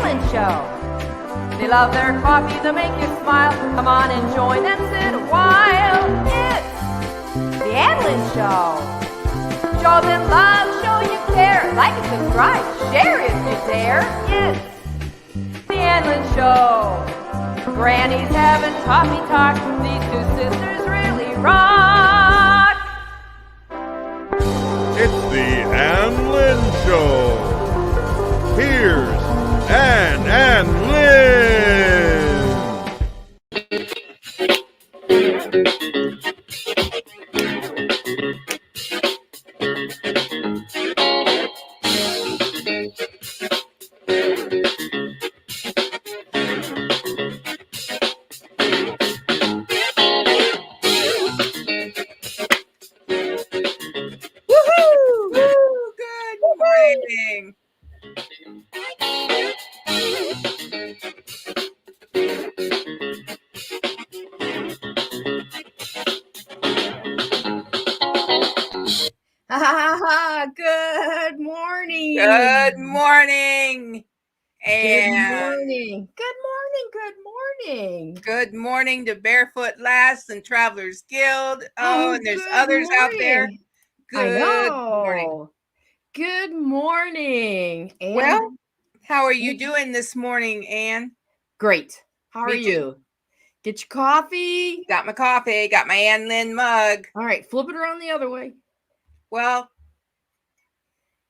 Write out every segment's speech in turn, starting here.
Lynn Show. They love their coffee to make you smile. Come on and join and sit a while. It's the Ann Lynn Show. Show them love, show you care. Like and subscribe, share if you dare. It's the Ann Lynn Show. Granny's having coffee talk. These two sisters really rock. It's the Ann Lynn Show. Here's Ann Lynn. Good morning. Good morning. And Good morning. Good morning. Good morning. good morning to Barefoot Lass and Travelers Guild. And there's good others out there. morning. Good I morning. know. Good morning. And Well, how are you doing this morning, Ann? great. How are Me too. you? Get your coffee. Got my coffee, got my Ann Lynn mug. All right, flip it around the other way. Well,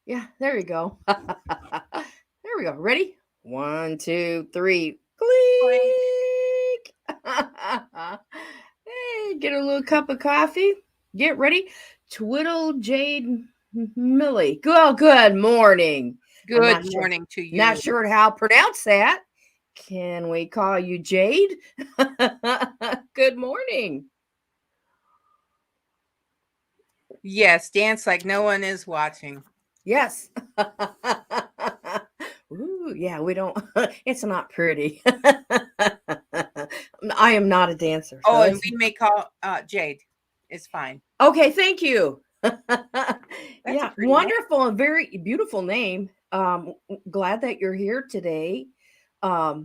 Yeah, there you go. There we go. Ready? 1, 2, 3. Click. Hey, get a little cup of coffee. Get ready. Twiddle Jade Millie. Good morning. I'm good not sure- morning to you. Not sure how to pronounce that. Can we call you Jade? Good morning. Yes, dance like no one is watching. Yes. Ooh, yeah, we don't. It's not pretty. I am not a dancer. so Oh, and it's- we may call Jade. It's fine. okay, thank you. a Yeah, pretty name. wonderful and very beautiful name. Glad that you're here today. How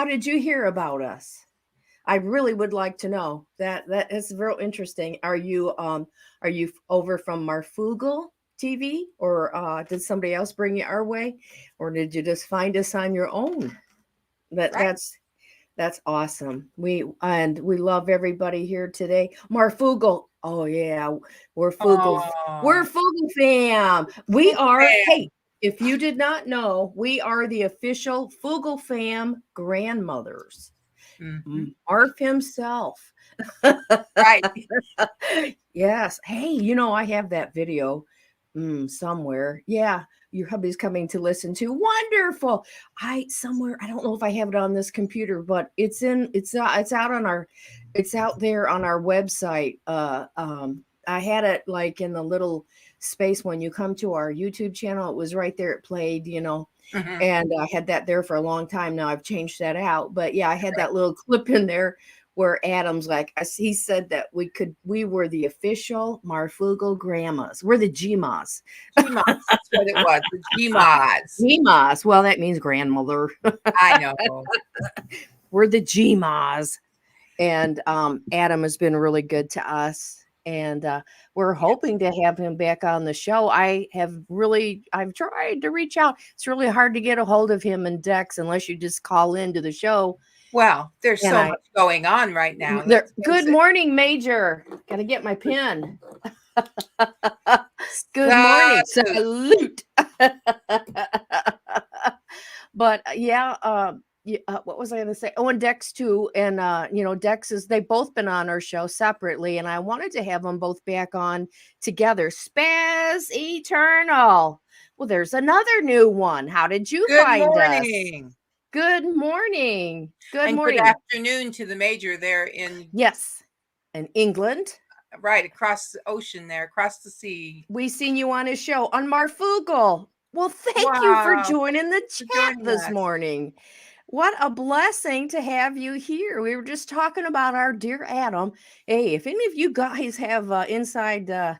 did you hear about us? I really would like to know. That is real interesting. Are you over from Marfugal TV, or did somebody else bring you our way, or did you just find us on your own? Right. That's awesome. We love everybody here today. Marfugal. Oh yeah, we're Fugal. We're Fugal fam. We Fugal are. fam. Hey, if you did not know, we are the official Fugal fam grandmothers. Mhm. Marv himself. Right. Yes. Hey, I have that video somewhere. Yeah, your hubby's coming to listen to. Wonderful. I don't know if I have it on this computer, but it's out there on our website. I had it like in the little space when you come to our YouTube channel. It was right there. It played, Mhm. and I had that there for a long time. Now I've changed that out, but yeah, I had that little clip in there where Adam's like, he said that we were the official Marfugal grandmas. We're the GMAs. GMAs. That's what it was. The GMAs. GMAs. Well, that means grandmother. I know. We're the GMAs. And Adam has been really good to us. And we're hoping to have him back on the show. I've tried to reach out. It's really hard to get a hold of him and Dex unless you just call into the show. Well, there's And so much going on right now. Good morning, Major. Got to get my pen. Good morning. Salute. But yeah, what was I going to say? Oh, and Dex too. And Dex they've both been on our show separately, and I wanted to have them both back on together. Spaz Eternal. Well, there's another new one. How did you find morning. us? Good morning. Good And morning. good afternoon to the Major there in England. Right across the ocean there, across the sea. We seen you on his show on Marfugal. Well, thank you for joining the chat this morning. What a blessing to have you here. We were just talking about our dear Adam. Hey, if any of you guys have inside to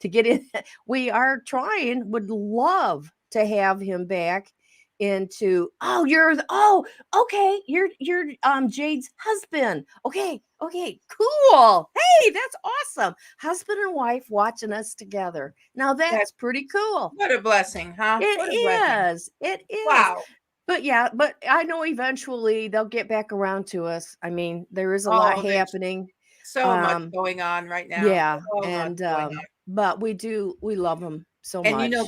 get in, we are would love to have him back. into, okay, you're Jade's husband. Okay, cool. Hey, that's awesome. Husband and wife watching us together. Now that's pretty cool. What a blessing, huh? It What a blessing. is. It is. Wow. But yeah, but I know eventually they'll get back around to us. I mean, there is a lot Oh, there's happening. so much going on right now. Yeah, So much and going on. but we love them so And much.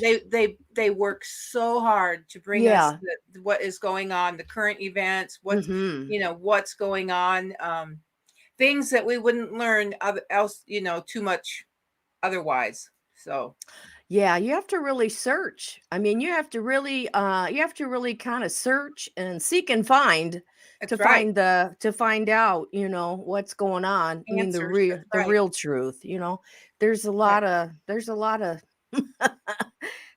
they work so hard to bring us what is going on, the current events, what's what's going on, things that we wouldn't learn else too much otherwise. So yeah, you have to really search. I mean, you have to really kind of search and seek and find that's right. to find out, what's going on. I mean, Answers. That's the right. real truth, There's a lot of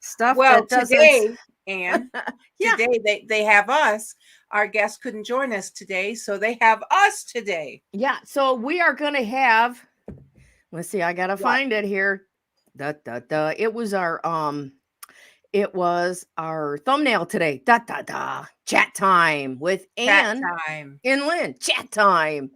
stuff Well, that doesn't today, Ann, yeah. today they have us. Our guests couldn't join us today, so they have us today. Yeah, so we are going to have, let's see, I got to What? find it here. It was our thumbnail today. Chat time with Ann and Lynn. Chat time.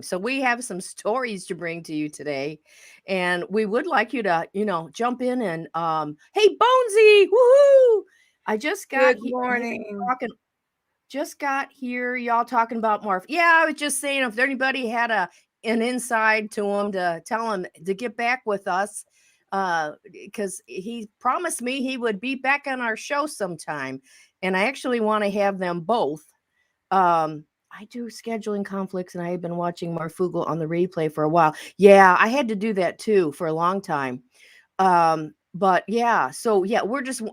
So we have some stories to bring to you today, and we would like you to, jump in and hey, Bonesy, woohoo! I just got Good morning. just got here, y'all talking about Marv. Yeah, I was just saying if anybody had an inside to him to tell him to get back with us, because he promised me he would be back on our show sometime, and I actually want to have them both. I do scheduling conflicts, and I have been watching Marfugel on the replay for a while. Yeah, I had to do that too for a long time. But yeah, so yeah,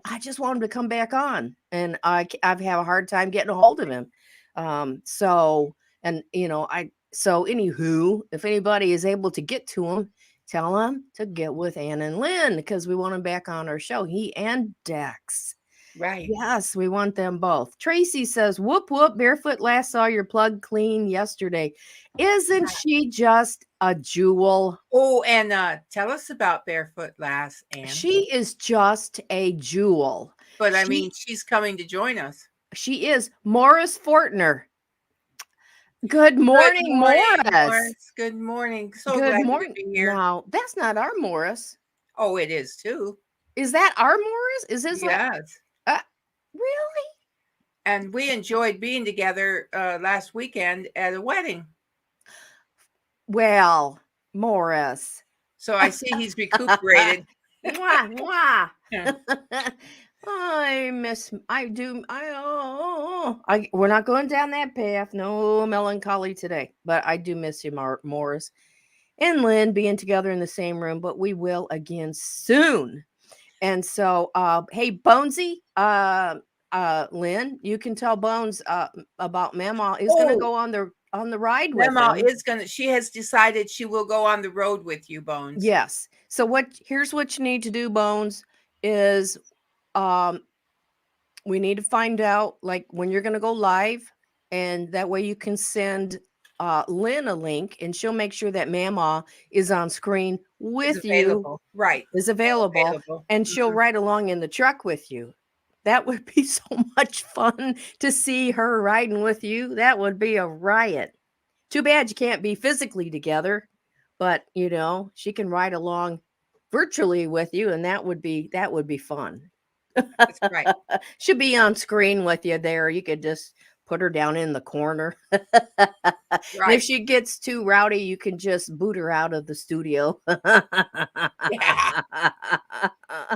I just want him to come back on, and I've had a hard time getting a hold of him. So anywho, if anybody is able to get to him, tell him to get with Ann and Lynn, because we want him back on our show. He and Dex. Right. Yes, we want them both. Tracy says, whoop, whoop, Barefoot last saw your plug clean yesterday. Isn't she just a jewel? Oh, and tell us about Barefoot Lass, Ann. She is just a jewel. But I mean, she's coming to join us. She is. Morris Fortner. Good morning, Morris. Good morning. So good glad morning. to be here. No, that's not our Morris. Oh, it is too. Is that our Morris? Is this yes? Really? And we enjoyed being together last weekend at a wedding. Well, Morris. So I see he's recuperated. Mwah, mwah. Yeah. We're not going down that path. No melancholy today, but I do miss you, Morris and Lynn being together in the same room, but we will again soon. And so, hey, Bonesy, Lynn, you can tell Bones about Mama is going to go on the ride with Mama him. is gonna. She has decided she will go on the road with you, Bones. Yes. So here's what you need to do, Bones, is we need to find out like when you're going to go live, and that way you can send Lynn a link, and she'll make sure that Mama is on screen with you. Right. Is available. And she'll ride along in the truck with you. That would be so much fun to see her riding with you. That would be a riot. Too bad you can't be physically together, but she can ride along virtually with you, and that would be fun. That's right. She'll be on screen with you there. You could just put her down in the corner. Right. If she gets too rowdy, you can just boot her out of the studio. Yeah.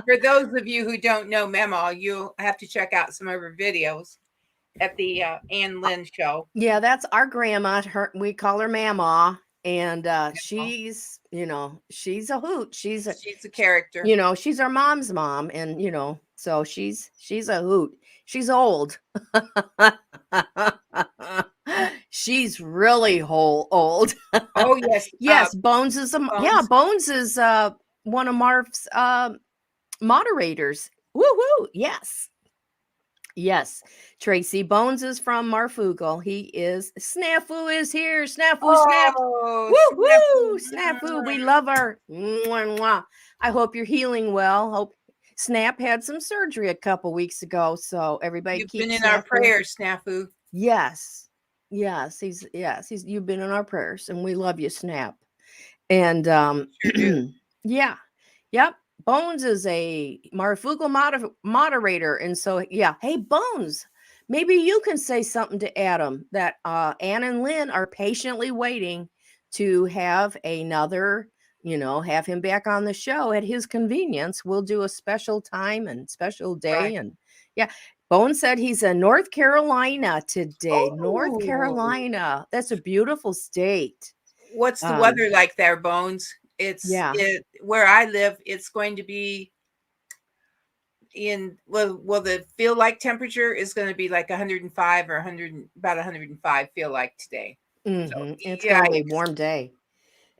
For those of you who don't know Mama, you'll have to check out some of her videos at the Ann Lynn Show. Yeah, that's our grandma. We call her Mama, and she's she's a hoot. She's a character. She's our mom's mom, and so she's a hoot. She's old. She's really old. Oh yes. Yes, Bones is Bones is one of Marv's moderators. Woo-hoo. Yes. Tracy, Bones is from Marfugel. He is. Snafu is here. Snafu. Woo-hoo. Snafu. We love her. Mwah, mwah. I hope you're healing well. Snap had some surgery a couple weeks ago, so everybody You've been keeps in our Snap. prayers, Snafu. Yes. He's you've been in our prayers, and we love you, Snap. And Sure do. yeah. Yep. Bones is a Marfugal moderator. And so, yeah. Hey, Bones, maybe you can say something to Adam that Ann and Lynn are patiently waiting to have another, have him back on the show at his convenience. We'll do a special time and special day. Right. And yeah, Bones said he's in North Carolina today. North Oh, Carolina. That's a beautiful state. what's the weather like there, Bones? Yeah. Where I live, it's going to be the feel like temperature is going to be like 105 or 100, about 105 feel like today. So, It's going to be a warm day.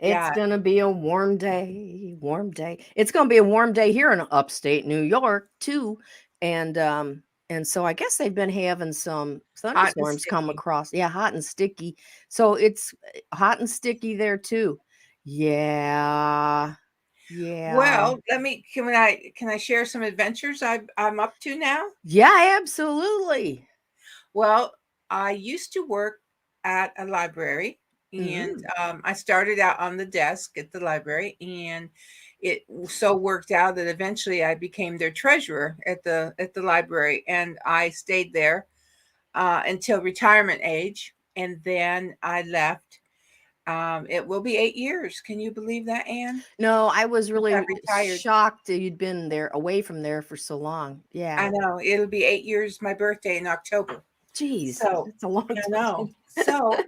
It's going to be a warm day. It's going to be a warm day here in upstate New York too. And so I guess they've been having some thunderstorms come across. Yeah, hot and sticky. So it's hot and sticky there too. Yeah. Well, can I share some adventures I'm up to now? Yeah, absolutely. Well, I used to work at a library, and I started out on the desk at the library, and it so worked out that eventually I became their treasurer at the library, and I stayed there until retirement age, and then I left. It will be 8 years. Can you believe that, Ann? No, I was really shocked that you'd been there away from there for so long. Yeah. I know. It'll be 8 years, my birthday in October. Jeez. So it's a long time. I know. So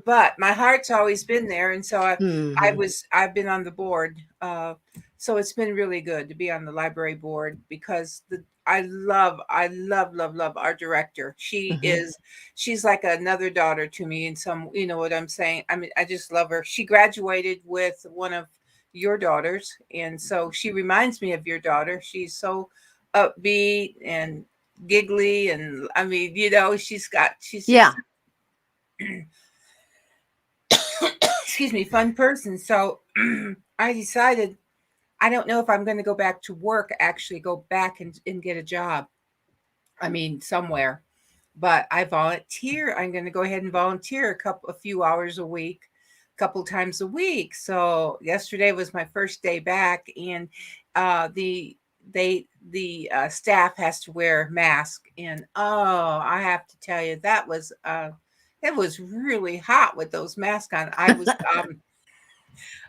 but my heart's always been there, and so I've been on the board. So it's been really good to be on the library board because I love our director. She's like another daughter to me, and you know what I'm saying. I mean, I just love her. She graduated with one of your daughters, and so she reminds me of your daughter. She's so upbeat and giggly, and I mean, she's excuse me, fun person. So I decided, I don't know if I'm going to go back to work, actually go back and get a job. I mean, somewhere, but I volunteer. I'm going to go ahead and volunteer a few hours a week, a couple times a week. So yesterday was my first day back, and the staff has to wear masks, and I have to tell you, that was it was really hot with those masks on.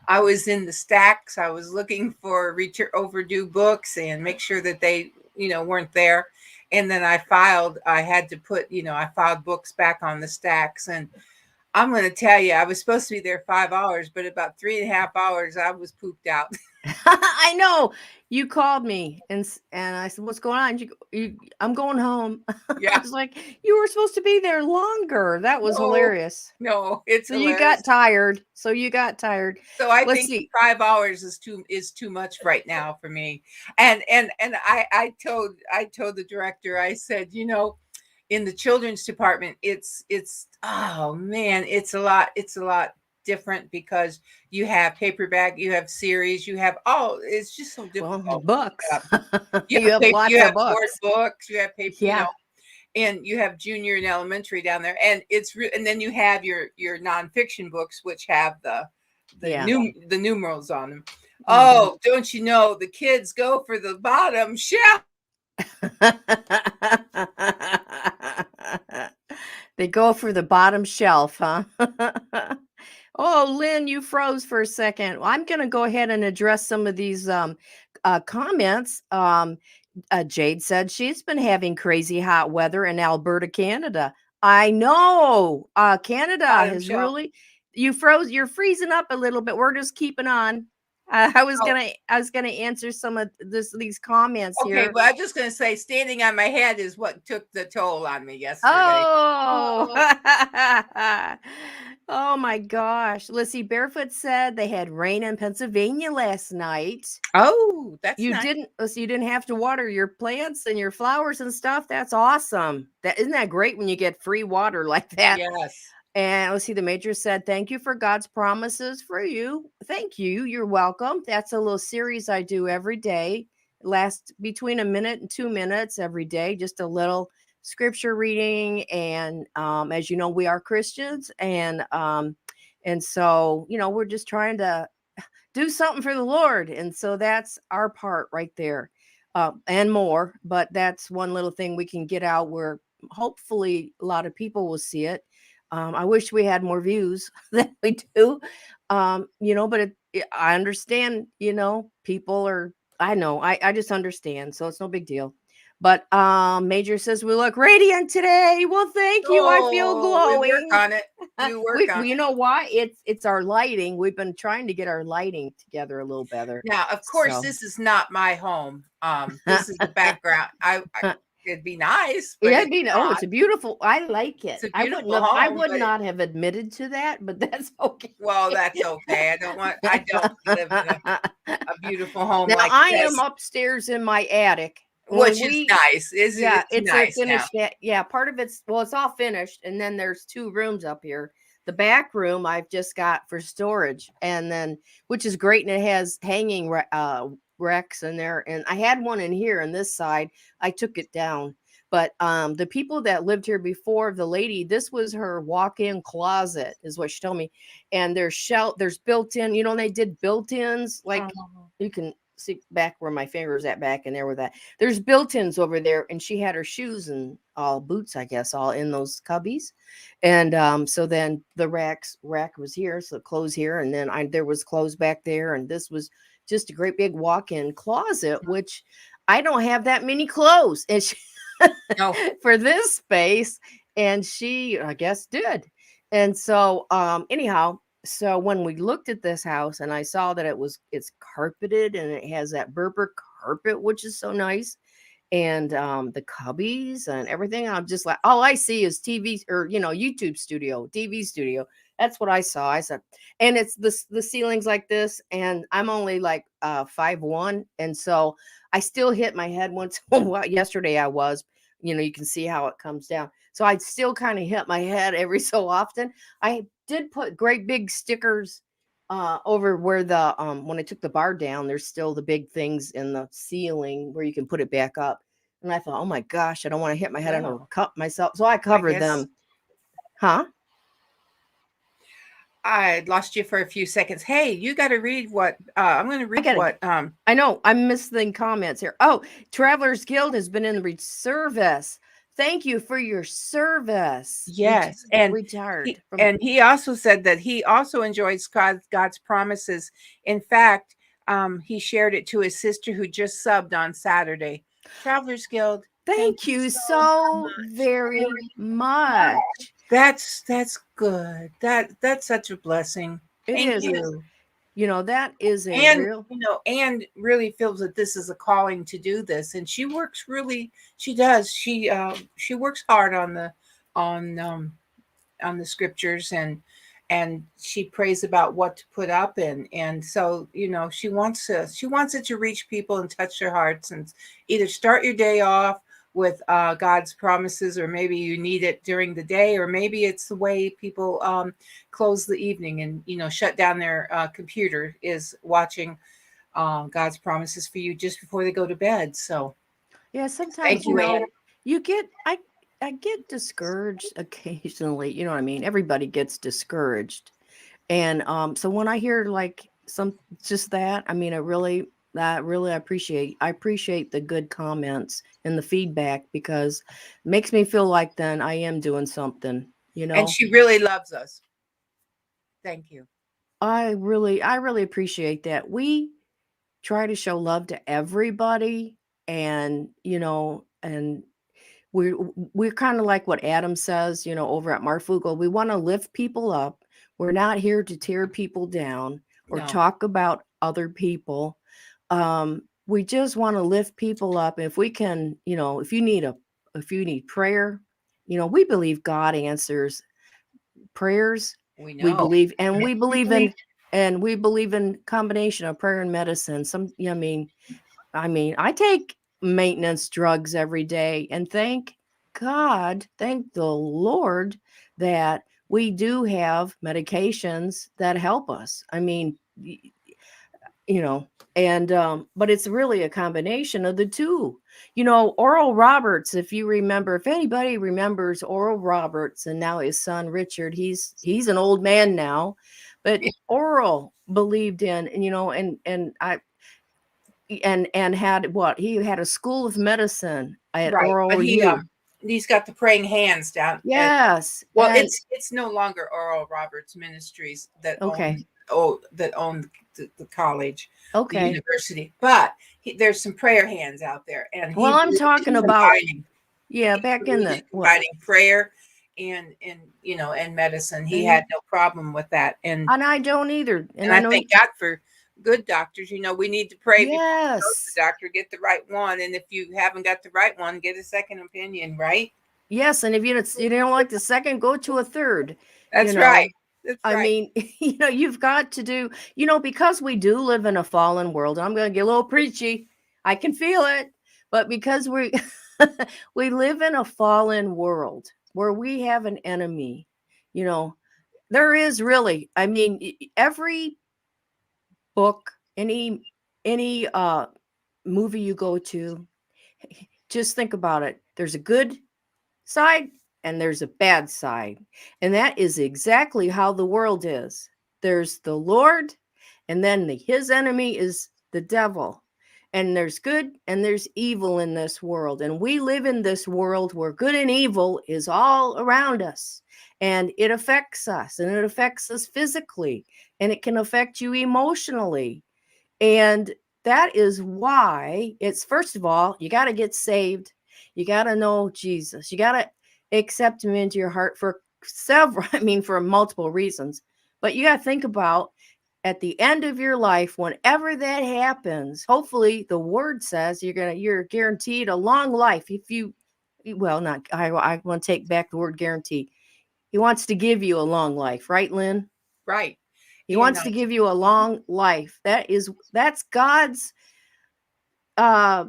I was in the stacks. I was looking for overdue books and make sure that they, weren't there. And then I had to put, I filed books back on the stacks. And I'm going to tell you, I was supposed to be there 5 hours, but about 3.5 hours, I was pooped out. I know. You called me and I said, "What's going on?" I'm going home. Yeah. I was like, "You were supposed to be there longer." That was hilarious. No, it's so hilarious. You got tired. So I think 5 hours is too much right now for me. And I told the director, I said, in the children's department, it's oh man, it's a lot different because you have paperback, you have series, you have it's just so difficult. Well, books. You have lots of books. Books, you have paper, and you have junior and elementary down there, and and then you have your nonfiction books, which have the numerals on them. Oh, don't you know, the kids go for the bottom shelf. They go for the bottom shelf, huh? Oh, Lynn, you froze for a second. Well, I'm going to go ahead and address some of these comments. Jade said she's been having crazy hot weather in Alberta, Canada. I know. Canada has really. You froze. You're freezing up a little bit. We're just keeping on. I was gonna answer some of these comments here. Okay, well, I'm just gonna say, standing on my head is what took the toll on me yesterday. Oh, oh my gosh! Lissy Barefoot said they had rain in Pennsylvania last night. Oh, that's you nice. didn't have to water your plants and your flowers and stuff. That's awesome. Isn't that great when you get free water like that? Yes. And let's see, the major said, "Thank you for God's promises for you." Thank you. You're welcome. That's a little series I do every day. lasts between a minute and 2 minutes every day, just a little scripture reading. And as you know, we are Christians, and so, you know, we're just trying to do something for the Lord. And so that's our part right there, and more. But that's one little thing we can get out where hopefully a lot of people will see it. I wish we had more views than we do, you know, but I understand, you know, people are, I know, I just understand. So it's no big deal. But Major says we look radiant today. Well, thank you. I feel We work glowing. on it. You work on You it. know why? It's our lighting. We've been trying to get our lighting together a little better. Now, of course, So. this is not my home. This is the background. It'd be nice, but Yeah, it's it's not. a beautiful. I like it. It's a I beautiful wouldn't have. I home, would but not have admitted to that, but that's okay. well, that's okay. I don't live in a beautiful home Now like I this, am upstairs in my attic. which is nice. Yeah, It's it's a nice now. finished. Yeah, part of it's all finished, and then there's 2 rooms up here. The back room I've just got for storage, and then which is great, and it has hanging racks in there. And I had one in here on this side. I took it down, but the people that lived here before, the lady, this was her walk-in closet, is what she told me. And there's built-in. You know, they did built-ins like you can see back where my finger's at back in there with that. There's built-ins over there, and she had her shoes and all boots, I guess, all in those cubbies. And so then the rack was here, so clothes here, and then there was clothes back there, and this was just a great big walk-in closet, which I don't have that many clothes, and No. for this space, and she, I guess, did. And so anyhow, so when we looked at this house and I saw that it's carpeted and it has that Berber carpet, which is so nice, and the cubbies and everything, I'm just like, all I see is TV, or you know, YouTube studio, TV studio. That's what I saw. I said, and it's the ceilings like this, and I'm only like 5'1", and so I still hit my head once in a while. Yesterday I was, you know, you can see how it comes down. So I'd still kind of hit my head every so often. I did put great big stickers over where the when I took the bar down, there's still the big things in the ceiling where you can put it back up. And I thought, oh my gosh, I don't want to hit my head and cut myself. So I covered them. Huh? I lost you for a few seconds. Hey, you got to read what I'm going to read. What I know I'm missing comments here. Oh, Travelers Guild has been in the service. Thank you for your service. Yes, retired. And he also said that he also enjoys God's promises. In fact, he shared it to his sister who just subbed on Saturday. Travelers Guild. Thank you so very much. That's good. That's such a blessing. Thank you. You know, that is real, you know, Ann really feels that this is a calling to do this, and she works she works hard on the scriptures, and she prays about what to put up, and so, you know, she wants it to reach people and touch their hearts, and either start your day off with God's promises, or maybe you need it during the day, or maybe it's the way people close the evening and, you know, shut down their computer, is watching God's promises for you just before they go to bed. So yeah, sometimes you get I get discouraged occasionally, you know what I mean? Everybody gets discouraged. And so when I hear like just that, I mean, I really appreciate the good comments and the feedback, because it makes me feel like then I am doing something, you know. And she really loves us. Thank you. I really appreciate that. We try to show love to everybody, and you know, and we're kind of like what Adam says, you know, over at Marfugel. We want to lift people up. We're not here to tear people down or talk about other people. We just want to lift people up. If we can, you know, if you need prayer, you know, we believe God answers prayers. We believe in combination of prayer and medicine. I mean, I take maintenance drugs every day, and thank the Lord that we do have medications that help us. I mean, you know, and but it's really a combination of the two. You know, Oral Roberts, if you remember, if anybody remembers Oral Roberts, and now his son Richard, he's an old man now, but Oral believed in, and you know, and had what, he had a school of medicine at Right, but Oral U. he's got the praying hands down. Yes, Well, and it's no longer Oral Roberts Ministries that okay, own the college, the okay. university, but there's some prayer hands out there, and Well, he I'm believes talking in about, combining. yeah, He back in believes in the what? combining prayer and you know and medicine. He And had no problem with that, I don't either. And and I I know, thank God for good doctors. You know, we need to pray before we go to yes, the doctor, get the right one, and if you haven't got the right one, get a second opinion. Right? yes. And if you don't like the second, go to a third. You That's right. know, That's I right. mean, you know, you've got to do, you know, because we do live in a fallen world. I'm going to get a little preachy. I can feel it. But because we we live in a fallen world where we have an enemy, you know, there is really, I mean, every book, any movie you go to, just think about it. There's a good side and there's a bad side. And that is exactly how the world is. There's the Lord, and then his enemy is the devil. And there's good and there's evil in this world. And we live in this world where good and evil is all around us. And it affects us, and it affects us physically, and it can affect you emotionally. And that is why it's, first of all, you got to get saved. You got to know Jesus. You got to accept him into your heart for several, I mean, for multiple reasons. But you got to think about, at the end of your life, whenever that happens, hopefully the word says you're guaranteed a long life. If you, well, not, I want to take back the word guarantee. He wants to give you a long life, right, Lynn? Right. He And wants to give you a long life. That's God's uh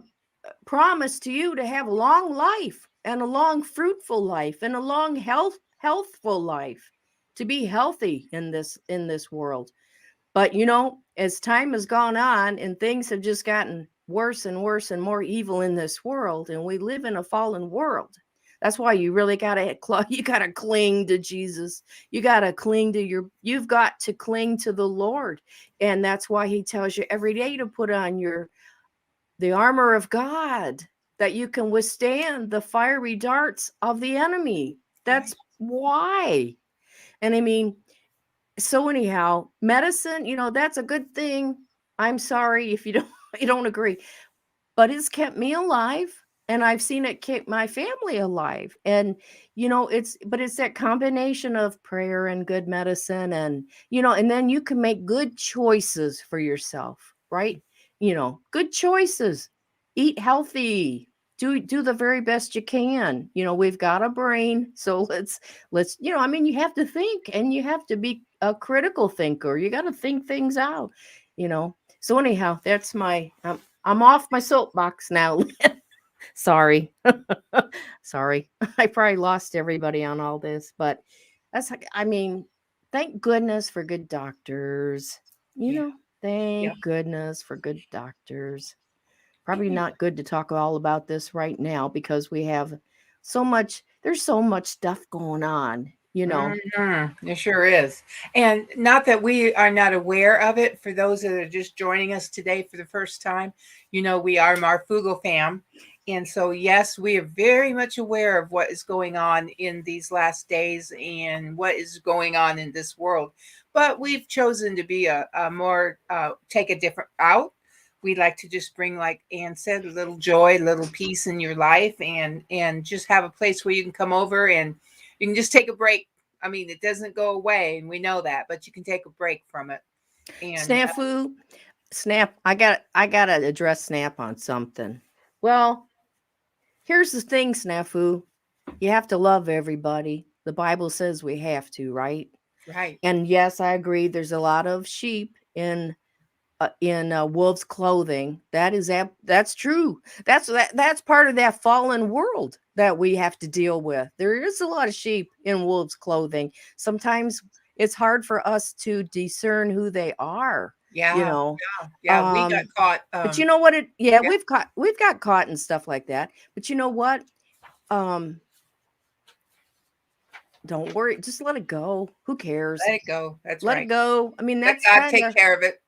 promise to you, to have a long life, and a long fruitful life, and a long healthful life, to be healthy in this world. But you know, as time has gone on and things have just gotten worse and worse and more evil in this world, and we live in a fallen world. That's why you really you got to cling to Jesus. You got to you've got to cling to the Lord. And that's why he tells you every day to put on the armor of God, that you can withstand the fiery darts of the enemy. That's why. And I mean, so anyhow, medicine, you know, that's a good thing. I'm sorry if you don't you don't agree, but it's kept me alive, and I've seen it keep my family alive. And you know, it's that combination of prayer and good medicine, and you know, and then you can make good choices for yourself, right? You know, good choices. Eat healthy. Do the very best you can. You know, we've got a brain, so let's you know, I mean, you have to think, and you have to be a critical thinker. You got to think things out, you know. So anyhow, that's my I'm off my soapbox now. Sorry. Sorry. I probably lost everybody on all this, but I mean, thank goodness for good doctors. You yeah, know, yeah. thank goodness for good doctors. Probably not good to talk all about this right now because there's so much stuff going on, you know. There sure is. And not that we are not aware of it, for those that are just joining us today for the first time, you know, we are Marfugo fam. And so, yes, we are very much aware of what is going on in these last days and what is going on in this world. But we've chosen to be a more, take a different route. We like to just bring, like Ann said, a little joy, a little peace in your life, and just have a place where you can come over and you can just take a break. I mean, it doesn't go away, and we know that, but you can take a break from it. And Snafu, Snap, I got to address Snap on something. Well, here's the thing, Snafu. You have to love everybody. The Bible says we have to, right? right, And yes, I agree. There's a lot of sheep in wolves' clothing. That's true. That's part of that fallen world that we have to deal with. There is a lot of sheep in wolves' clothing. Sometimes it's hard for us to discern who they are. Yeah, you know. yeah. We got caught. But you know what? yeah. We've got caught and stuff like that. But you know what? Don't worry. Just let it go. Who cares? Let it go. That's Let right. it go. I mean, Let that's God kind take of, care of it.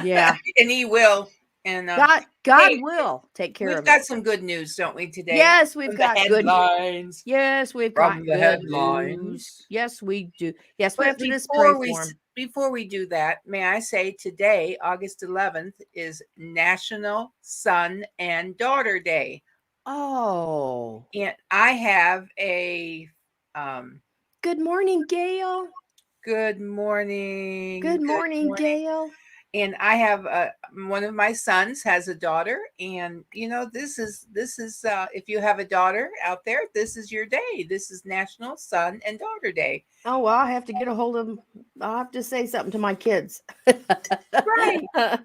yeah. And He will. And God hey, will take care we've of got it. some good news, don't we, today? Yes, we've From the got good. headlines. Yes, we've From got the good headlines. news. Yes, we do. Yes, we But have to just pray for him. before we do that, may I say today, August 11th, is National Son and Daughter Day. Oh. And I have a Good morning, Gail. good morning. Good morning, Gail. And I have one of my sons has a daughter, and this is if you have a daughter out there, this is your day. This is National Son and Daughter Day. Oh, well, I have to get a hold of them. I'll have to say something to my kids. Right. Yeah.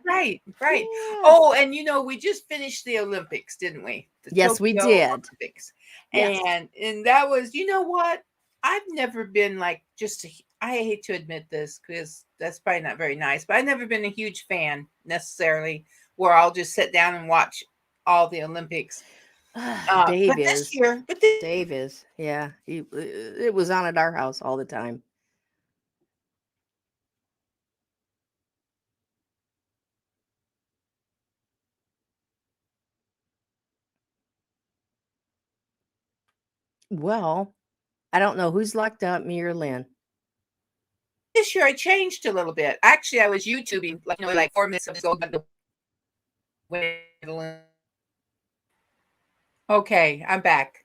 Oh, and we just finished the Olympics, didn't we? The Yes, we Tokyo did. Olympics. Yes. And that was, you know what? I've never been like I hate to admit this because that's probably not very nice, but I've never been a huge fan necessarily where I'll just sit down and watch all the Olympics. Dave But is. this year, Dave is. Yeah. It was on at our house all the time. Well, I don't know who's locked up, me or Lynn. this year I changed a little bit. Actually, I was YouTubing like 4 minutes of this gold medal. Okay, I'm back.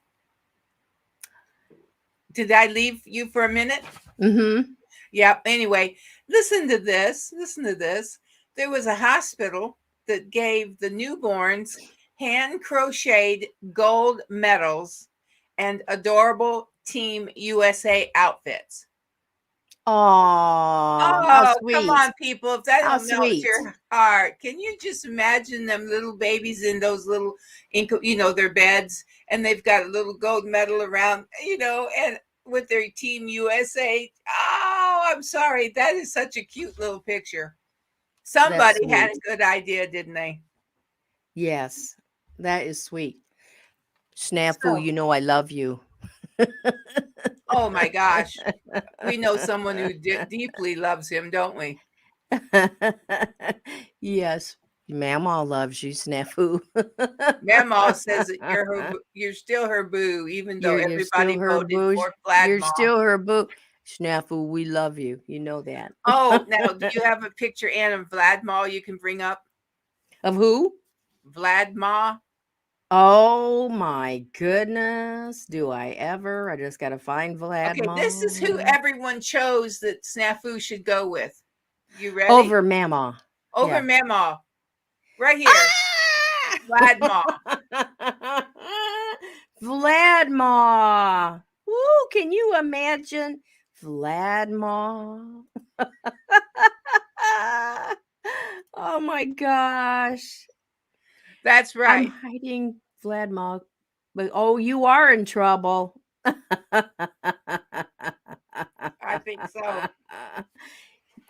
Did I leave you for a minute? Mm-hmm. Yep. Anyway, listen to this. Listen to this. There was a hospital that gave the newborns hand crocheted gold medals and adorable Team USA outfits. Oh, how Oh, come sweet. on, people. If that How don't melt sweet. your heart, can you just imagine them little babies in those little, their beds, and they've got a little gold medal around, and with their Team USA. Oh, I'm sorry. That is such a cute little picture. Somebody had a good idea, didn't they? Yes, that is sweet. Snafu, So, I love you. oh my gosh. We know someone who deeply loves him, don't we? Yes, Mama loves you, Snafu. Mama says that you're still her boo, even though You're still everybody her voted boo. for You're Vladma. still her boo. Snafu, we love you. You know that. Oh, now do you have a picture, Ann, of Vladma you can bring up? Of who? Vladma. Oh my goodness. Do I ever? I just got to find Vlad. Okay, this is who everyone chose that Snafu should go with. You ready? Over Mama. Over Yeah. Mama. Right here. Vladma. Vladma. Woo, can you imagine Vladma? Oh my gosh. That's right. I'm hiding Vladma. But oh, you are in trouble. I think so.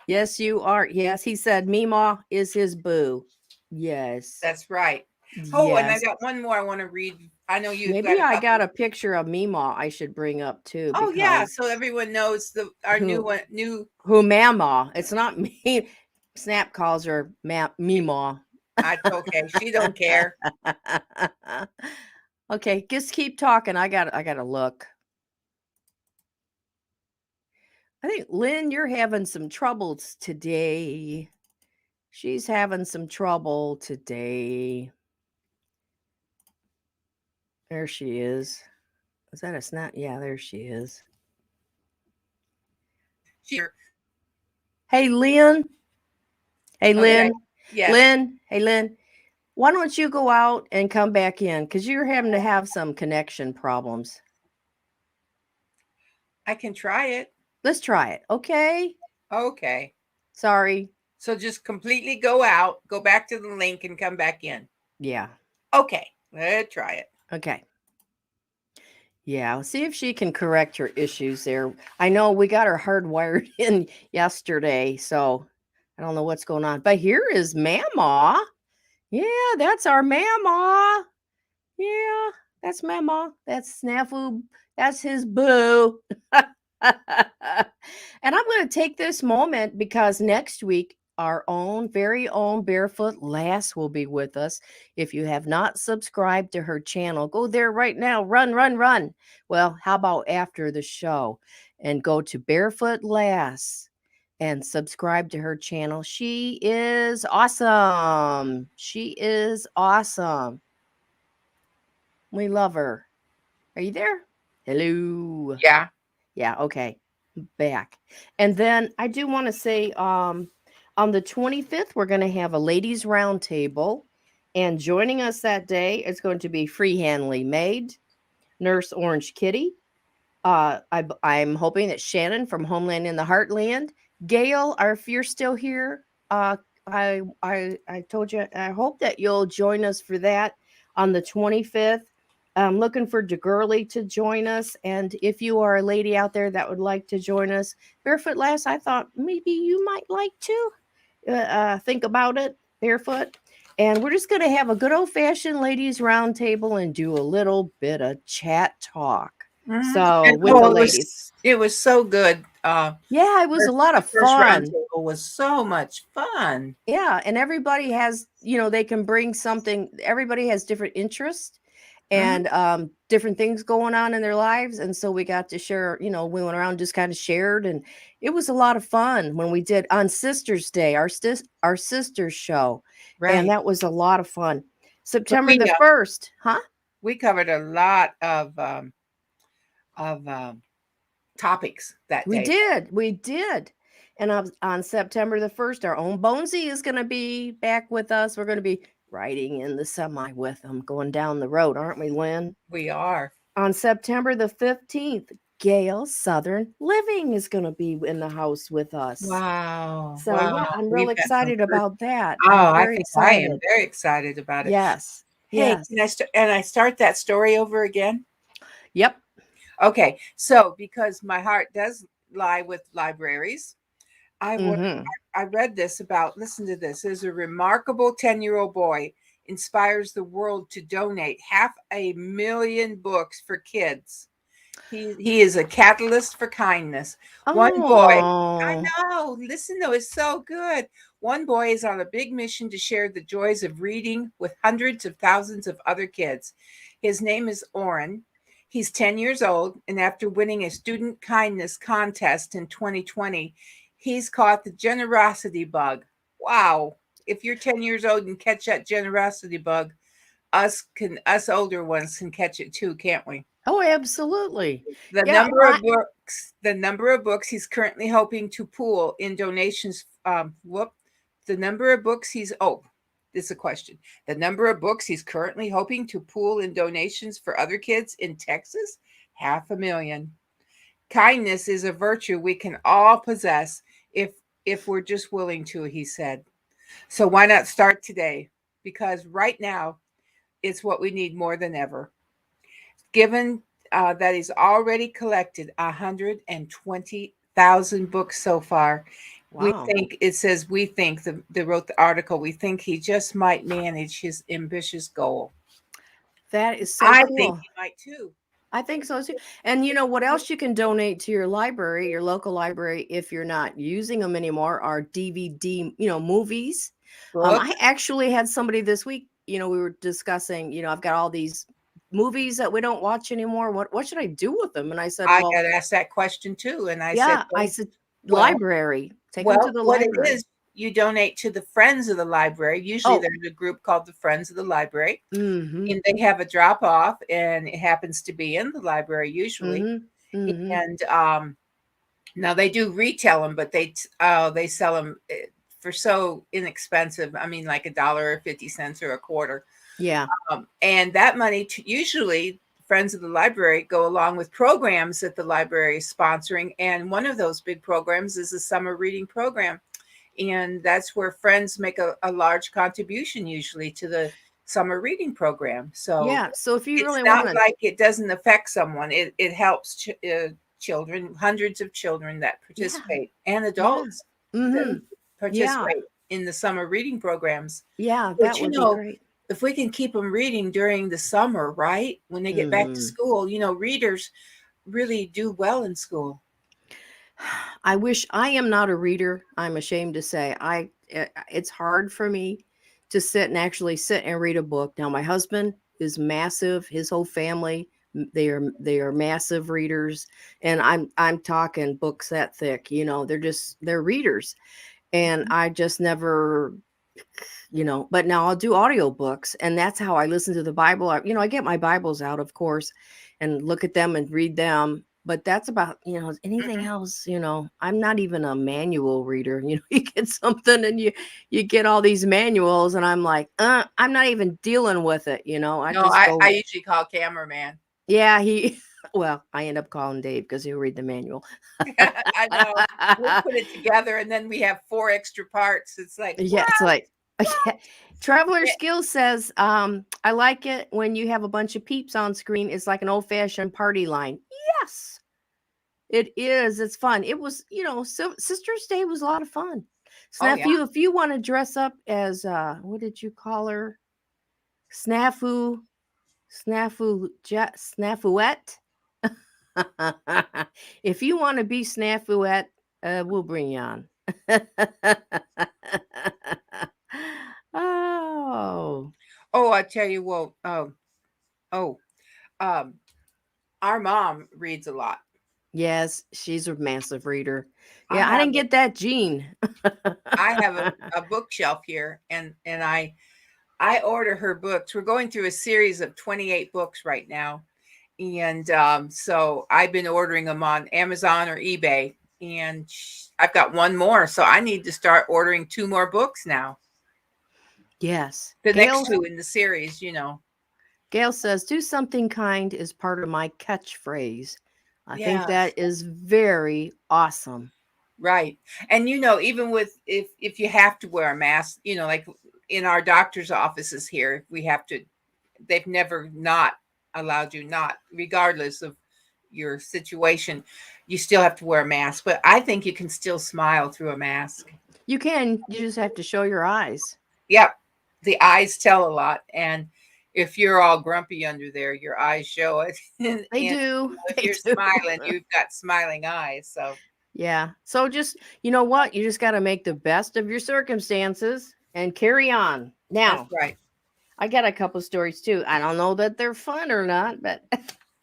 Yes, you are. Yes, he said Mima is his boo. Yes. That's right. Oh, and I Yes. got one more I want to read. I know you've Maybe got I got a picture of Mima I should bring up too. Oh yeah, Because so everyone knows our new one. Who Mama? It's not me. Snap calls her Mima. Okay, she don't care. Okay, just keep talking. I gotta look. I think Lynn, you're having some troubles today. She's having some trouble today. There she is. Is that a snap? Yeah, there she is. Here. Hey, Lynn. Hey, Lynn. Okay. Yes. Lynn. Hey, Lynn. Why don't you go out and come back in? Because you're having to have some connection problems. I can try it. Let's try it. Okay. Okay. Sorry. So just completely go out, go back to the link and come back in. Yeah. Okay. Let's try it. Okay. Yeah. I'll see if she can correct her issues there. I know we got her hardwired in yesterday. So I don't know what's going on. But here is Mama. Yeah, that's our Mama. Yeah, that's Mama. That's Snafu. That's his boo. And I'm going to take this moment because next week, our own, very own Barefoot Lass will be with us. If you have not subscribed to her channel, go there right now. Run, run, run. Well, how about after the show and go to Barefoot Lass and subscribe to her channel. She is awesome. She is awesome. We love her. Are you there? Hello. Yeah. Yeah, okay. Back. And then I do want to say on the 25th, we're going to have a ladies roundtable. And joining us that day is going to be Freehand Lee Maid, Nurse Orange Kitty. I'm hoping that Shannon from Homeland in the Heartland, Gail, if you're still here, I told you, I hope that you'll join us for that on the 25th. I'm looking for DeGurley to join us. And if you are a lady out there that would like to join us, Barefoot Lass, I thought maybe you might like to think about it, Barefoot. And we're just going to have a good old-fashioned ladies roundtable and do a little bit of chat talk. Mm-hmm. So with the ladies. It was so good. Yeah, it was a lot of first fun. roundtable was so much fun. Yeah, and everybody has, they can bring something. Everybody has different interests and different things going on in their lives. And so we got to share, we went around, just kind of shared. And it was a lot of fun when we did on Sisters Day, our sisters show. Right. And that was a lot of fun. September the 1st, huh? We covered a lot of topics that day. We did. And on September the 1st, our own Bonesy is going to be back with us. We're going to be riding in the semi with him, going down the road, aren't we, Lynn? We are. On September the 15th, Gail Southern Living is going to be in the house with us. Wow. So yeah, I'm real excited about that. I think I am very excited about it. Yes. Hey, yes. Can I start that story over again? Yep. Okay. So because my heart does lie with libraries, I read this listen to this. There's a remarkable 10-year-old boy inspires the world to donate 500,000 books for kids. He is a catalyst for kindness. One boy, I know, listen though, it's so good. One boy is on a big mission to share the joys of reading with hundreds of thousands of other kids. His name is Orrin. He's 10 years old, and after winning a student kindness contest in 2020, he's caught the generosity bug. Wow. If you're 10 years old and catch that generosity bug, us older ones can catch it too, can't we? Oh, absolutely. The number of books he's currently hoping to pool in donations. The number of books this is a question. The number of books he's currently hoping to pool in donations for other kids in Texas, 500,000. Kindness is a virtue we can all possess if we're just willing to, he said. So why not start today? Because right now, it's what we need more than ever. Given that he's already collected 120,000 books so far, wow. We think, they wrote the article, we think he just might manage his ambitious goal. That is so cool. I think he might too. I think so too. And you know what else you can donate to your library, your local library, if you're not using them anymore, are DVD, movies. I actually had somebody this week, we were discussing, I've got all these movies that we don't watch anymore. What should I do with them? And I said, I got asked that question too. And I said, library. Take them to the library. What it is, you donate to the Friends of the Library. Usually there's a group called the Friends of the Library. Mm-hmm. And they have a drop off, and it happens to be in the library usually. Mm-hmm. Mm-hmm. And now they do retail them, but they sell them for so inexpensive. I mean, like $1 or 50 cents or a quarter. Yeah. And that money usually Friends of the Library go along with programs that the library is sponsoring. And one of those big programs is a summer reading program. And that's where Friends make a large contribution usually to the summer reading program. So yeah, so if you really want, like it doesn't affect someone, it helps children, hundreds of children that participate and adults that participate in the summer reading programs. Yeah, But that would be great. if we can keep them reading during the summer, right? When they get back to school, readers really do well in school. I wish I am not a reader. I'm ashamed to say it's hard for me to sit and read a book. Now, my husband is massive. His whole family, they are massive readers, and I'm talking books that thick. They're readers, and I just never. But now I'll do audiobooks, and that's how I listen to the Bible. I get my Bibles out, of course, and look at them and read them. But that's about, anything else, I'm not even a manual reader. You get something and you get all these manuals, and I'm like, I'm not even dealing with it. I usually call cameraman. Yeah, I end up calling Dave because he'll read the manual. I know. We'll put it together, and then we have 4 extra parts. It's like, yeah, it's like, Traveler Skill says, I like it when you have a bunch of peeps on screen. It's like an old-fashioned party line. Yes, it is. It's fun. It was, so Sister's Day was a lot of fun. So if you want to dress up as, what did you call her? Snafuette. If you want to be Snafuette, we'll bring you on. I tell you what. Our mom reads a lot. Yes, she's a massive reader. Yeah, I didn't get that gene. I have a bookshelf here, and I order her books. We're going through a series of 28 books right now, and so I've been ordering them on Amazon or eBay, and I've got one more, so I need to start ordering 2 more books now. Yes, the next 2 in the series. Gail says, "Do something kind" is part of my catchphrase. I think that is very awesome. Right. And even with if you have to wear a mask, like in our doctor's offices here, they've never not allowed you not, regardless of your situation, you still have to wear a mask. But I think you can still smile through a mask. You can. You just have to show your eyes. Yep. The eyes tell a lot. And if you're all grumpy under there, your eyes show it. They do. If you're smiling, you've got smiling eyes. So yeah. So just, you know what? You just got to make the best of your circumstances and carry on. Now, that's right. I got a couple stories too. I don't know that they're fun or not, but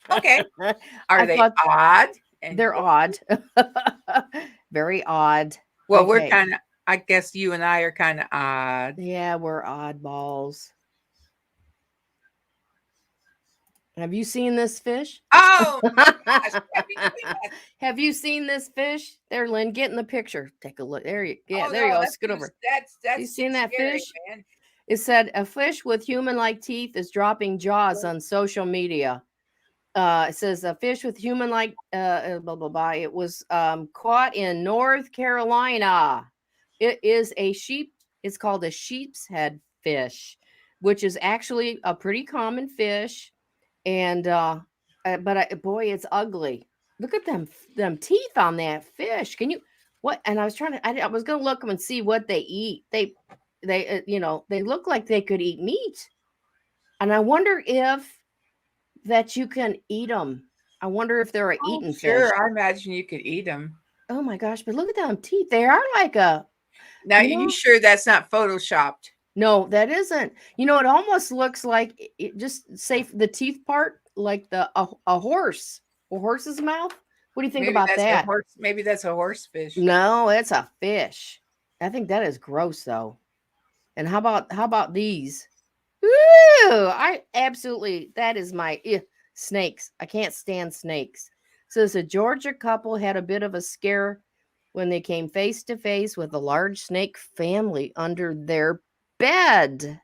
okay. Are they odd? They're odd. Very odd. Well, we're kind of, I guess you and I are kind of odd. Yeah, we're oddballs. Have you seen this fish? Oh, my gosh. Have you seen this fish? There, Lynn, get in the picture. Take a look. There you go. There you go. Scoot over. That's you seen that scary, fish? Man. It said a fish with human-like teeth is dropping jaws on social media. It says a fish with human-like blah blah blah. It was caught in North Carolina. It is it's called a sheep's head fish, which is actually a pretty common fish. And boy, it's ugly. Look at them teeth on that fish. Can you And I was I was gonna look them and see what they eat. They look like they could eat meat, and I wonder if that you can eat them. I wonder if they're eating fish. Sure, I imagine you could eat them. Oh my gosh! But look at them teeth. They are like a. Now, you sure that's not photoshopped? No, that isn't. It almost looks like just say the teeth part, like a horse's mouth. What do you think about that? Maybe that's a horse fish. No, it's a fish. I think that is gross though. And how about these? Ooh, that is my snakes. I can't stand snakes. Says a Georgia couple had a bit of a scare when they came face to face with a large snake family under their bed.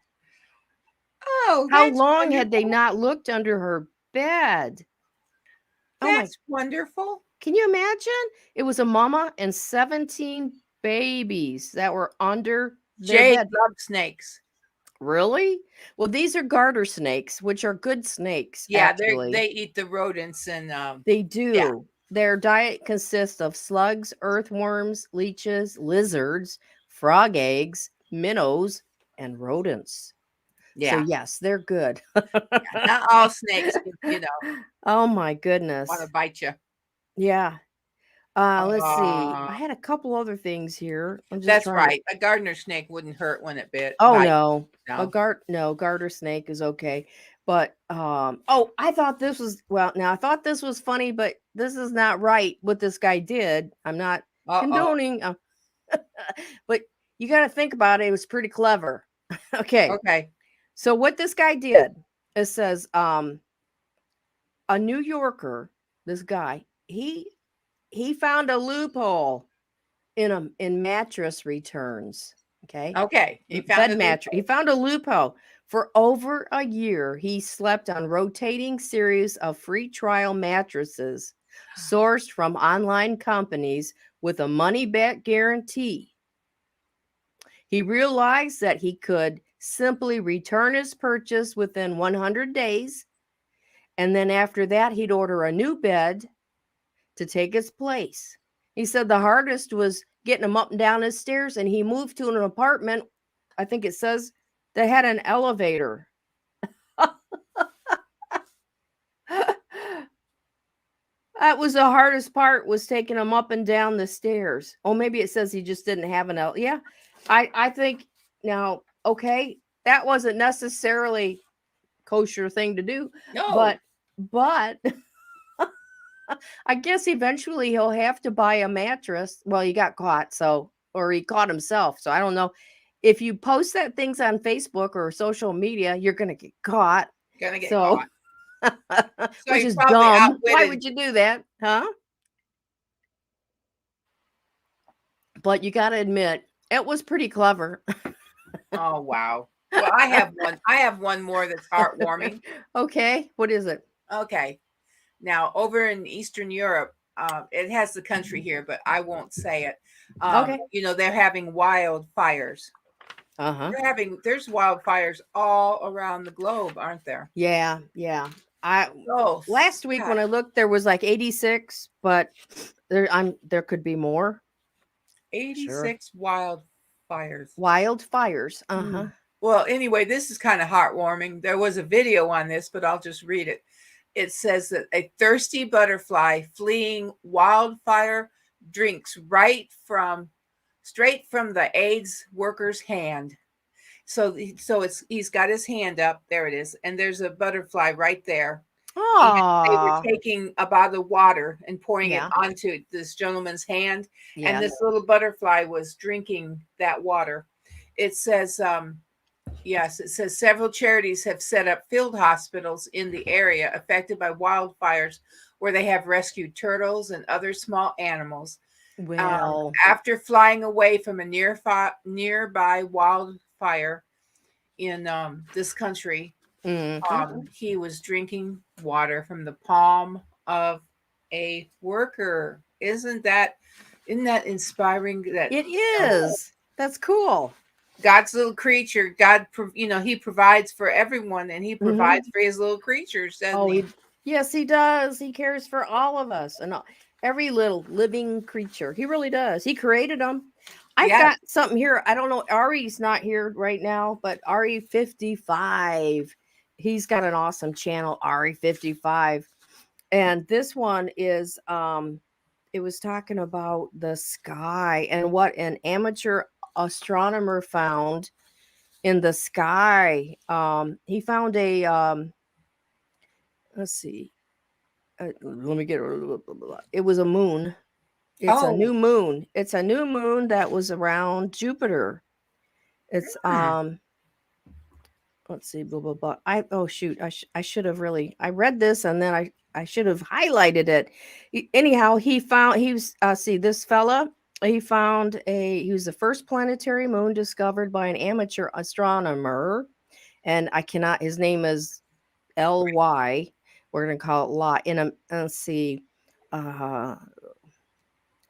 Oh, how long had they not looked under her bed? That's wonderful. Can you imagine? It was a mama and 17 babies that were under their bed. Loves snakes. Really? Well, these are garter snakes, which are good snakes. Yeah, they eat the rodents and they do. Yeah. Their diet consists of slugs, earthworms, leeches, lizards, frog eggs, minnows, and rodents. So Yeah. yes, they're good. Not all snakes, Oh my want goodness. to bite you. Yeah. Let's see. I Uh, had a couple other things here. I'm just that's trying to. right. A gardener snake wouldn't hurt when it Oh bite. no, No. garter snake is okay. But oh, I thought this was now. I thought this was funny, but this is not right. What this guy did. I'm not Uh-oh. condoning. But you got to think about it. It was pretty clever. Okay. Okay. So what this guy did, it says, a New Yorker, this guy, he found a loophole in mattress returns. Okay. Okay. He found Bed a mattress. He found a loophole. For over a year, he slept on rotating series of free trial mattresses sourced from online companies with a money back guarantee. He realized that he could simply return his purchase within 100 days. And then after that, he'd order a new bed to take its place. He said the hardest was getting him up and down his stairs, and he moved to an apartment, I think it says, that had an elevator. That was the hardest part, was taking him up and down the stairs. Oh, maybe it says he just didn't have an elevator. Yeah, I think now, okay, that wasn't necessarily kosher thing to do, No. but I guess eventually he'll have to buy a mattress. Well, he got caught, or he caught himself. So I don't know. If you post that things on Facebook or social media, you're going to get caught. Gonna get caught. So which he is probably dumb. Why outwitted- would you do that? Huh? But you got to admit, it was pretty clever. Oh, wow. Well, I have one more that's heartwarming. Okay. What is it? Okay. Now, over in Eastern Europe, it has the country here, but I won't say it. Okay. They're having wildfires. Uh-huh. There's wildfires all around the globe, aren't there? Yeah. Oh, Last week when I looked, there was like 86, but there could be more. 86 wildfires. Wildfires. Uh-huh. Well, anyway, this is kind of heartwarming. There was a video on this, but I'll just read it. It says that a thirsty butterfly fleeing wildfire drinks straight from the AIDS worker's hand. So he's got his hand up. There it is. And there's a butterfly right there. Oh, They were taking a bottle of water and pouring Yeah. it onto this gentleman's hand. yeah. And this little butterfly was drinking that water. It says, yes, it says several charities have set up field hospitals in the area affected by wildfires where they have rescued turtles and other small animals. Well, After flying away from a nearby wildfire in this country, mhm. he was drinking water from the palm of a worker. Isn't that inspiring? That It is. That's cool. God's little creature, he provides for everyone, and he provides for his little creatures, doesn't Oh, he? yes, he does. He cares for all of us and every little living creature. He really does. He created them. I've Yes. got something here. I don't know. Ari's not here right now, but Ari55. He's got an awesome channel, Ari55. And this one is it was talking about the sky and what an amateur astronomer found in the sky. He found a let's see. Let me get it was a moon. It's a new moon. It's a new moon that was around Jupiter. It's let's see, blah blah blah. I should have really. I read this and then I should have highlighted it. Anyhow, he was see this fella. He was the first planetary moon discovered by an amateur astronomer, and his name is Ly. We're gonna call it Ly. Let's see.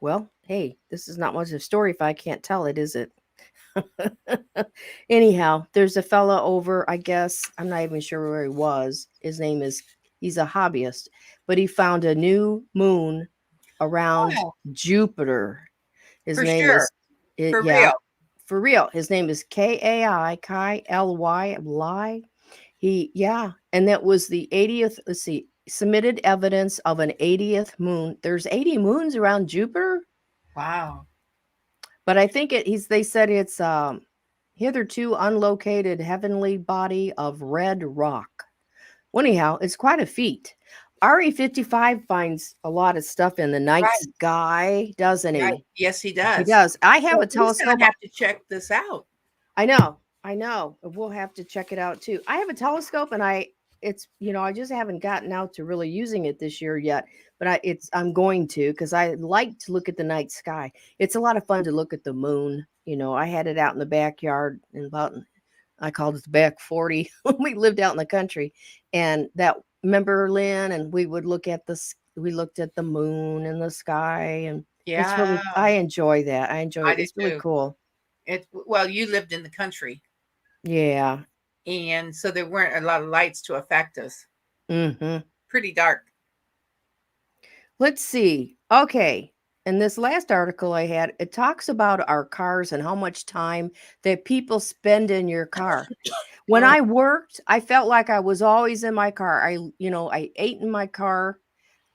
Well, hey, this is not much of a story if I can't tell it, is it? Anyhow, there's a fella over, I guess, I'm not even sure where he was. He's a hobbyist, but he found a new moon around Jupiter. His For name sure. is For real. For real. His name is Kai, Kai Ly, Ly. And that was the 80th. Let's see, submitted evidence of an 80th moon. There's 80 moons around Jupiter, Wow. but I think they said it's hitherto unlocated heavenly body of red rock. Well, anyhow, it's quite a feat. RE55 finds a lot of stuff in the night Right. sky, doesn't he? Right. Yes, he does. He does. I have So a he's gonna telescope. have to check this out. I know. We'll have to check it out too. I have a telescope, and I just haven't gotten out to really using it this year yet. But I'm going to, because I like to look at the night sky. It's a lot of fun to look at the moon. I had it out in the backyard, and I called it the back 40 when we lived out in the country. And remember, Lynn, and we would look at we looked at the moon and the sky, and it's really, I enjoy that. It's really cool. Well, you lived in the country. Yeah. And so there weren't a lot of lights to affect us. Mm-hmm. Pretty dark. Let's see. Okay. In this last article I had, it talks about our cars and how much time that people spend in your car. When I worked, I felt like I was always in my car. I ate in my car.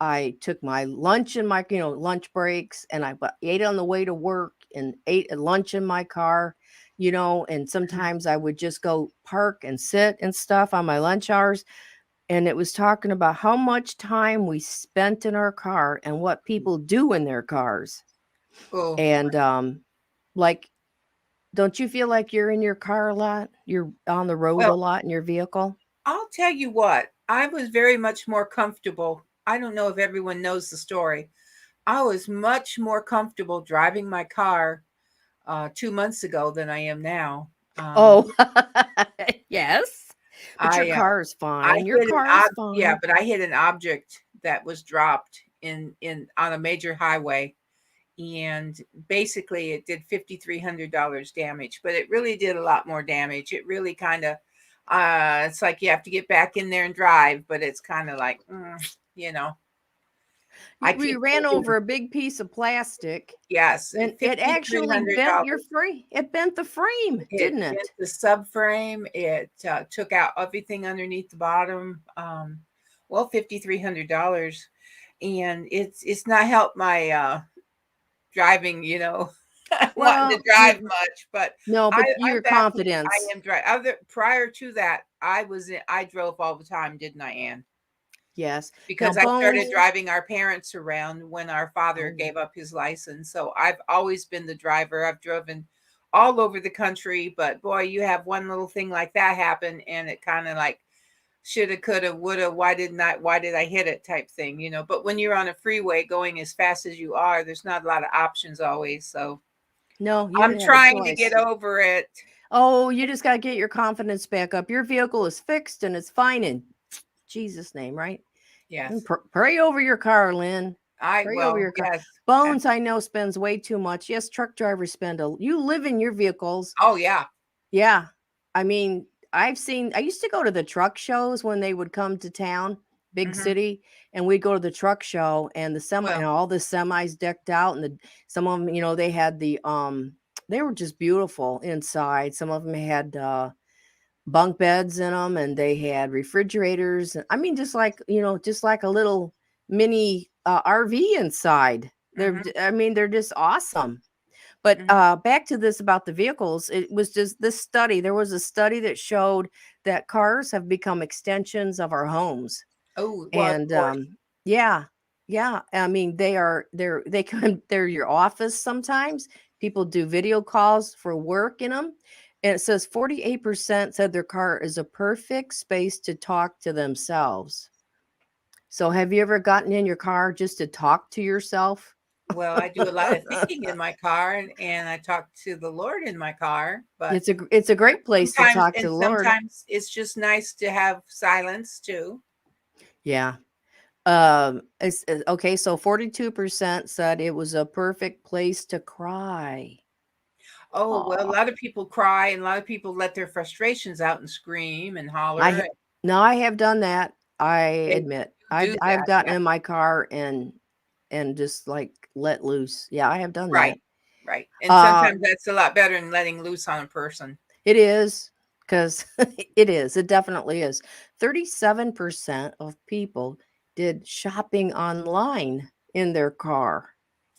I took my lunch in my, lunch breaks, and I ate on the way to work and ate lunch in my car, and sometimes I would just go park and sit and stuff on my lunch hours. And it was talking about how much time we spent in our car and what people do in their cars. Oh. And don't you feel like you're in your car a lot? You're on the road a lot in your vehicle? I'll tell you what, I was very much more comfortable. I don't know if everyone knows the story. I was much more comfortable driving my car 2 months ago than I am now. Yes. But your car is fine. Your car is fine. Yeah, but I hit an object that was dropped on a major highway, and basically it did $5,300 damage. But it really did a lot more damage. It really kind of, it's like you have to get back in there and drive, but it's kind of like, We ran over a big piece of plastic. Yes. And it actually bent your frame. It bent the frame, didn't it? The subframe. It took out everything underneath the bottom. $5,300. And it's not helped my driving, wanting to drive much. But no, but your confidence. I am driving. Prior to that, I drove all the time, didn't I, Ann? Yes. Because I started driving our parents around when our father gave up his license. So I've always been the driver. I've driven all over the country, but boy, you have one little thing like that happen, and it kind of like shoulda, coulda, woulda, why did I hit it type thing, But when you're on a freeway going as fast as you are, there's not a lot of options always. So no, I'm trying to get over it. Oh, you just got to get your confidence back up. Your vehicle is fixed and it's fine in Jesus' name, right? Yes. Pray over your car, Lynn. Pray over your car. Yes. Bones, I know, spends way too much. Yes, truck drivers spend you live in your vehicles. Oh, yeah. Yeah. I mean, I used to go to the truck shows when they would come to town, big city, and we'd go to the truck show, and and all the semis decked out, and some of them, they had they were just beautiful inside. Some of them had bunk beds in them, and they had refrigerators. I mean, just like a little mini RV inside. They're just awesome. But back to this about the vehicles, it was just this study. There was a study that showed that cars have become extensions of our homes. Oh, well, and yeah. I mean, they're your office sometimes. People do video calls for work in them. And it says 48% said their car is a perfect space to talk to themselves. So have you ever gotten in your car just to talk to yourself? Well, I do a lot of thinking in my car, and I talk to the Lord in my car. But it's a great place to talk to the Lord. Sometimes it's just nice to have silence too. Yeah. It's okay. So 42% said it was a perfect place to cry. Oh, well, a lot of people cry, and a lot of people let their frustrations out and scream and holler. I have done that. I admit I've gotten in my car and just like let loose. Yeah, I have done that. Right. And sometimes that's a lot better than letting loose on a person. It is, because it definitely is. 37% of people did shopping online in their car.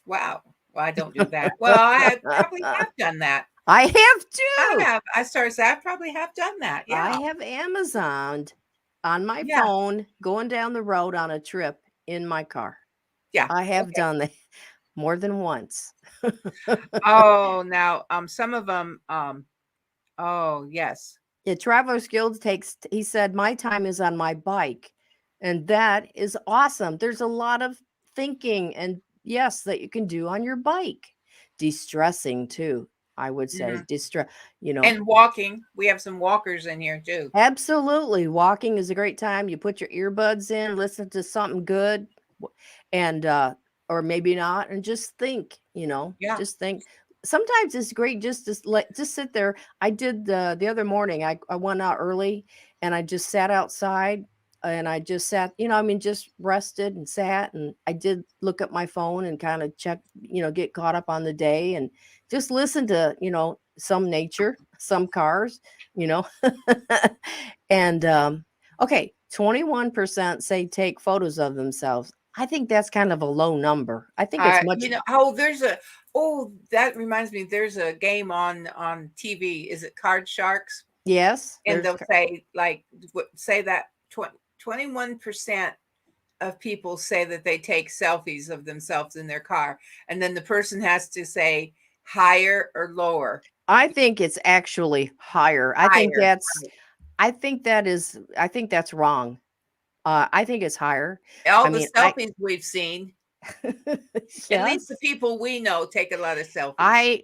Wow. Well, I don't do that. Well, I probably have done that. I have too. I probably have done that. Yeah. I have Amazoned on my Yeah. phone going down the road on a trip in my car. Yeah. I have done that more than once. Oh, now some of them oh, yes. Yeah, Travelers Guild he said, my time is on my bike. And that is awesome. There's a lot of thinking and yes, that you can do on your bike. De-stressing too, I would say. And walking. We have some walkers in here too. Absolutely. Walking is a great time. You put your earbuds in, listen to something good, and or maybe not, and just think, Yeah. just think. Sometimes it's great just to sit there. I did the other morning, I went out early and I just sat outside and I just sat, just rested and sat, and I did look at my phone and kind of check, get caught up on the day and just listen to, some nature, some cars, and okay, 21% say take photos of themselves. I think that's kind of a low number. I think it's much. That reminds me, there's a game on TV. Is it Card Sharks? Yes. And they'll say that 21% of people say that they take selfies of themselves in their car. And then the person has to say higher or lower. I think it's actually higher. I think that's wrong. I think it's higher. All the selfies we've seen. Yes. At least the people we know take a lot of selfies. I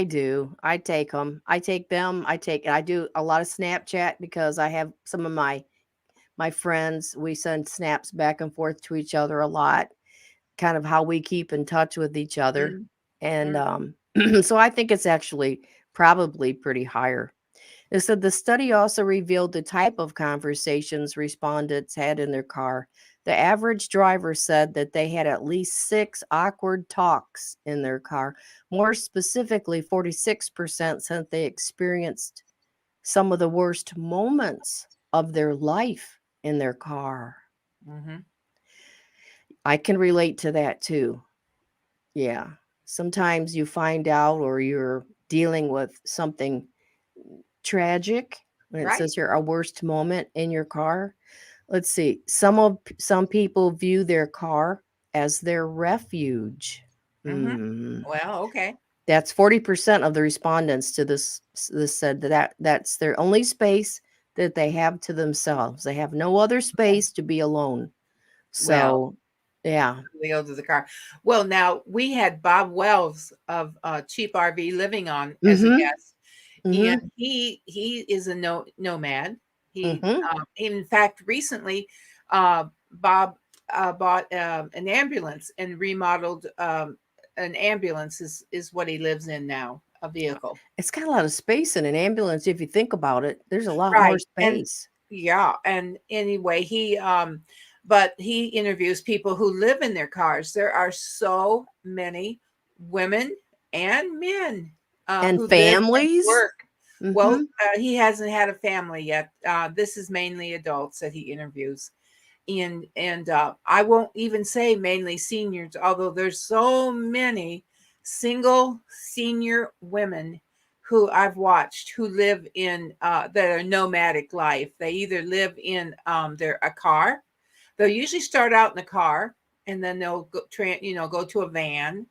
do. I take them. I do a lot of Snapchat because I have some of my friends. We send snaps back and forth to each other a lot, kind of how we keep in touch with each other. And so I think it's actually probably pretty higher. It said the study also revealed the type of conversations respondents had in their car. The average driver said that they had at least 6 awkward talks in their car. More specifically, 46% said they experienced some of the worst moments of their life in their car. I can relate to that too. Yeah. Sometimes you find out or you're dealing with something tragic when it says here a worst moment in your car. Let's see. Some people view their car as their refuge. Well, okay. That's 40% of the respondents to this said that's their only space that they have to themselves. They have no other space to be alone. So, yeah. They go to the car. Well, now we had Bob Wells of Cheap RV Living on as a guest. And he is a nomad. He in fact recently Bob bought an ambulance and remodeled an ambulance is what he lives in now, a vehicle. It's got a lot of space in an ambulance if you think about it. There's a lot more space. And anyway, but he interviews people who live in their cars. There are so many women and men and families work. Well, he hasn't had a family yet. This is mainly adults that he interviews, and I won't even say mainly seniors, although there's so many single senior women who I've watched who live in that are nomadic life. They either live in a car. They'll usually start out in a car, and then they'll go to a van,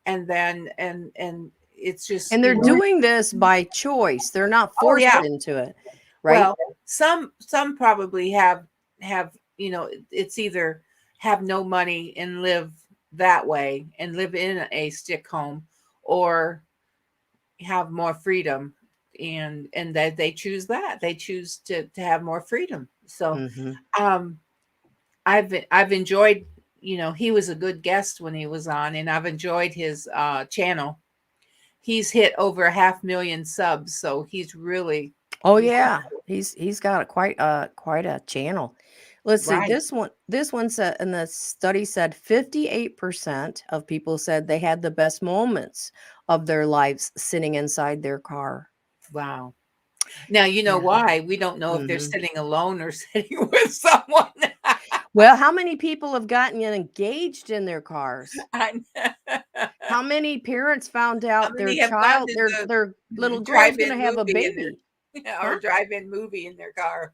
and then and it's just, and they're doing this by choice. They're not forced into it, right? Well, some probably have it's either have no money and live that way and live in a stick home, or have more freedom, and that they choose to have more freedom. So I've enjoyed, he was a good guest when he was on, and I've enjoyed his channel. He's hit over 500,000 subs, so he's really he's got quite a channel. Let's see. Right. This one said, and the study said 58% of people said they had the best moments of their lives sitting inside their car. Wow. Now, you know Yeah. why? We don't know if they're Mhm. sitting alone or sitting with someone. Well, how many people have gotten engaged in their cars? I How many parents found How out many have gone to the their little girl's drive-in gonna have a movie in baby? their or Huh? drive-in movie in their car?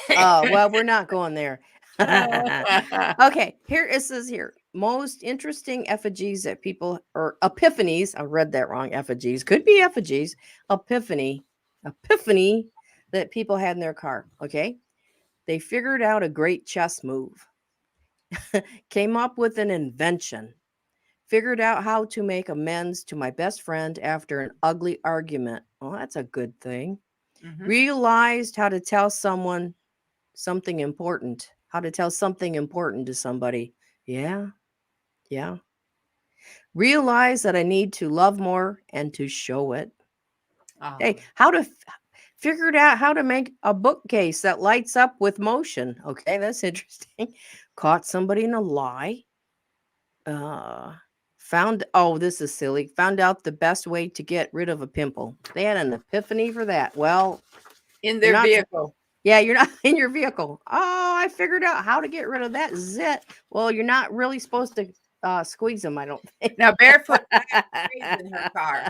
Oh, well, we're not going there. Oh. Okay, here it says here. Most interesting effigies that people or epiphanies. I read that wrong. Effigies could be effigies. Epiphany that people had in their car. Okay. They figured out a great chess move, came up with an invention, figured out how to make amends to my best friend after an ugly argument. Well, that's a good thing. Mhm. Realized how to tell someone something important, how to tell something important to somebody. Yeah, yeah. Realize that I need to love more and to show it. Hey, figured out how to make a bookcase that lights up with motion. Okay, that's interesting. Caught somebody in a lie. This is silly. Found out the best way to get rid of a pimple. They had an epiphany for that. Well, In you're their not vehicle. Yeah, you're not in your vehicle. Oh, I figured out how to get rid of that zit. Well, you're not really supposed to squeeze them, I don't think. Now, Barefoot Lass prays in her car.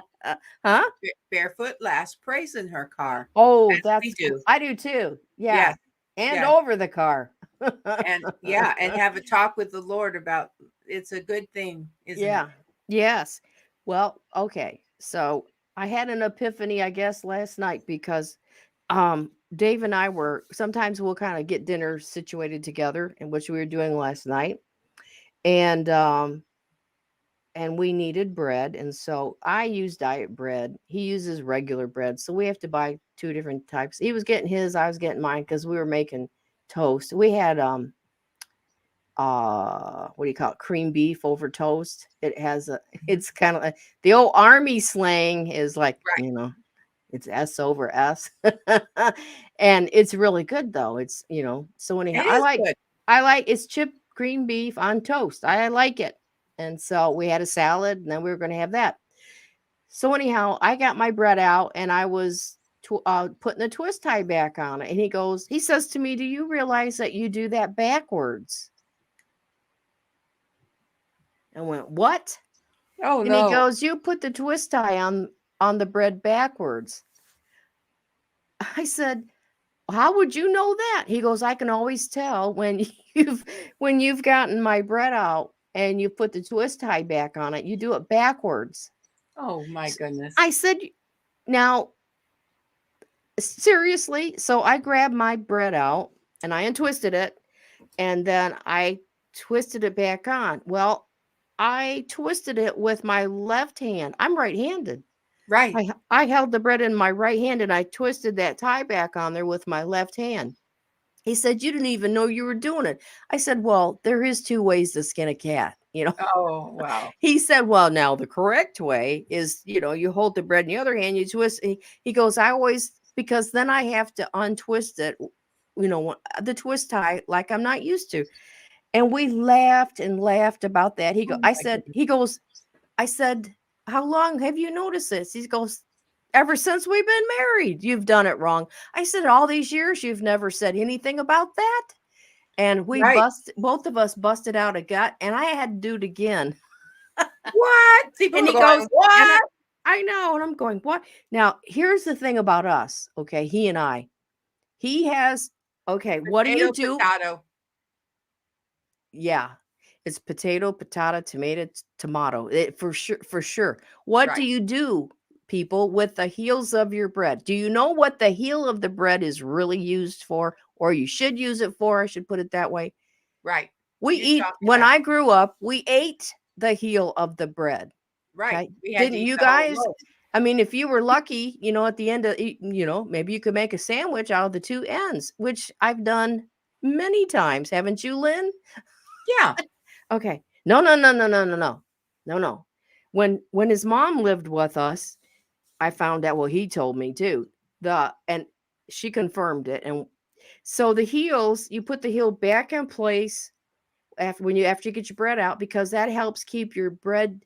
Huh? Barefoot Lass prays in her car, Oh, as we that's cool. do. I do too. Yeah. Yes, And yes, over the car. and have a talk with the Lord about it's a good thing, isn't it? Yeah. Yes. Well, okay. So I had an epiphany, I guess, last night because Dave and I were sometimes we'll kind of get dinner situated together, in which we were doing last night. And we needed bread, and so I use diet bread. He uses regular bread, so we have to buy two different types. He was getting his, I was getting mine because we were making toast. We had what do you call it, cream beef over toast. It's kind of the old army slang is like, Right. it's S over S. And it's really good though. So anyhow, It is good. I like it's chipped cream beef on toast. I like it. And so we had a salad and then we were going to have that. So anyhow, I got my bread out and I was putting the twist tie back on it. And he says to me, "Do you realize that you do that backwards?" I went, "What?" Oh, And he no. goes, "You put the twist tie on the bread backwards." I said, "How would you know that?" He goes, "I can always tell when you've gotten my bread out and you put the twist tie back on it. You do it backwards." Oh, my goodness. I said, "Now, seriously?" So I grabbed my bread out and I untwisted it and then I twisted it back on. Well, I twisted it with my left hand. I'm right-handed. Right. I held the bread in my right hand and I twisted that tie back on there with my left hand. He said, "You didn't even know you were doing it." I said, "Well, there is two ways to skin a cat, you know." Oh, wow. He said, "Well, now the correct way is, you hold the bread in the other hand, you twist." He goes, "I always, because then I have to untwist it, the twist tie like I'm not used to." And we laughed and laughed about that. Oh, my goodness. I said, "How long have you noticed this?" He goes, "Ever since we've been married, you've done it wrong." I said, "All these years, you've never said anything about that." And Right. both of us busted out a gut, and I had to do it again. What? People And are he going, goes, and "What?" I know, and I'm going, "What?" Now, here's the thing about us, okay? He and I. He has, okay, what do you Potato, do? potato. Yeah. It's potato, patata, tomato. For sure, for sure. What do Right. you do, people, with the heels of your bread? Do you know what the heel of the bread is really used for? Or you should use it for, I should put it that way. Right. You're talking When about I grew up, we ate the heel of the bread. right. Okay. We had to Didn't eat you the whole guys? loaf. I mean, if you were lucky, at the end of, maybe you could make a sandwich out of the two ends, which I've done many times. Haven't you, Lynn? Yeah. Okay. No, no, no, no, no, no, no. No, no. When his mom lived with us, I found out, well, he told me too. And she confirmed it. And So the heels, you put the heel back in place after you get your bread out, because that helps keep your bread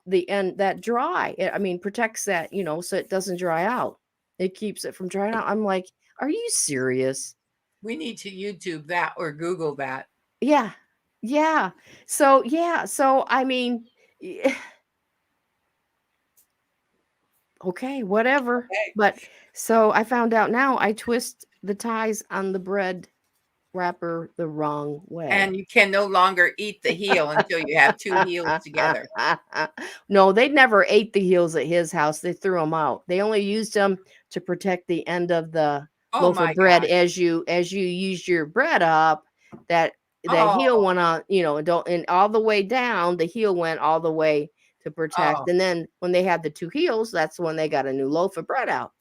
the end that dry. I mean, protects that, so it doesn't dry out. It keeps it from drying out. I'm like, are you serious? We need to YouTube that or Google that. Yeah. Yeah. So I mean, okay, whatever. Okay. But so I found out now I twist the ties on the bread wrapper the wrong way. And you can no longer eat the heel until you have two heels together. No, they never ate the heels at his house. They threw them out. They only used them to protect the end of the Oh loaf my of bread God. as you used your bread up. That heel Oh, went on, and all the way down. The heel went all the way to protect. oh. And then when they had the two heels, that's when they got a new loaf of bread out.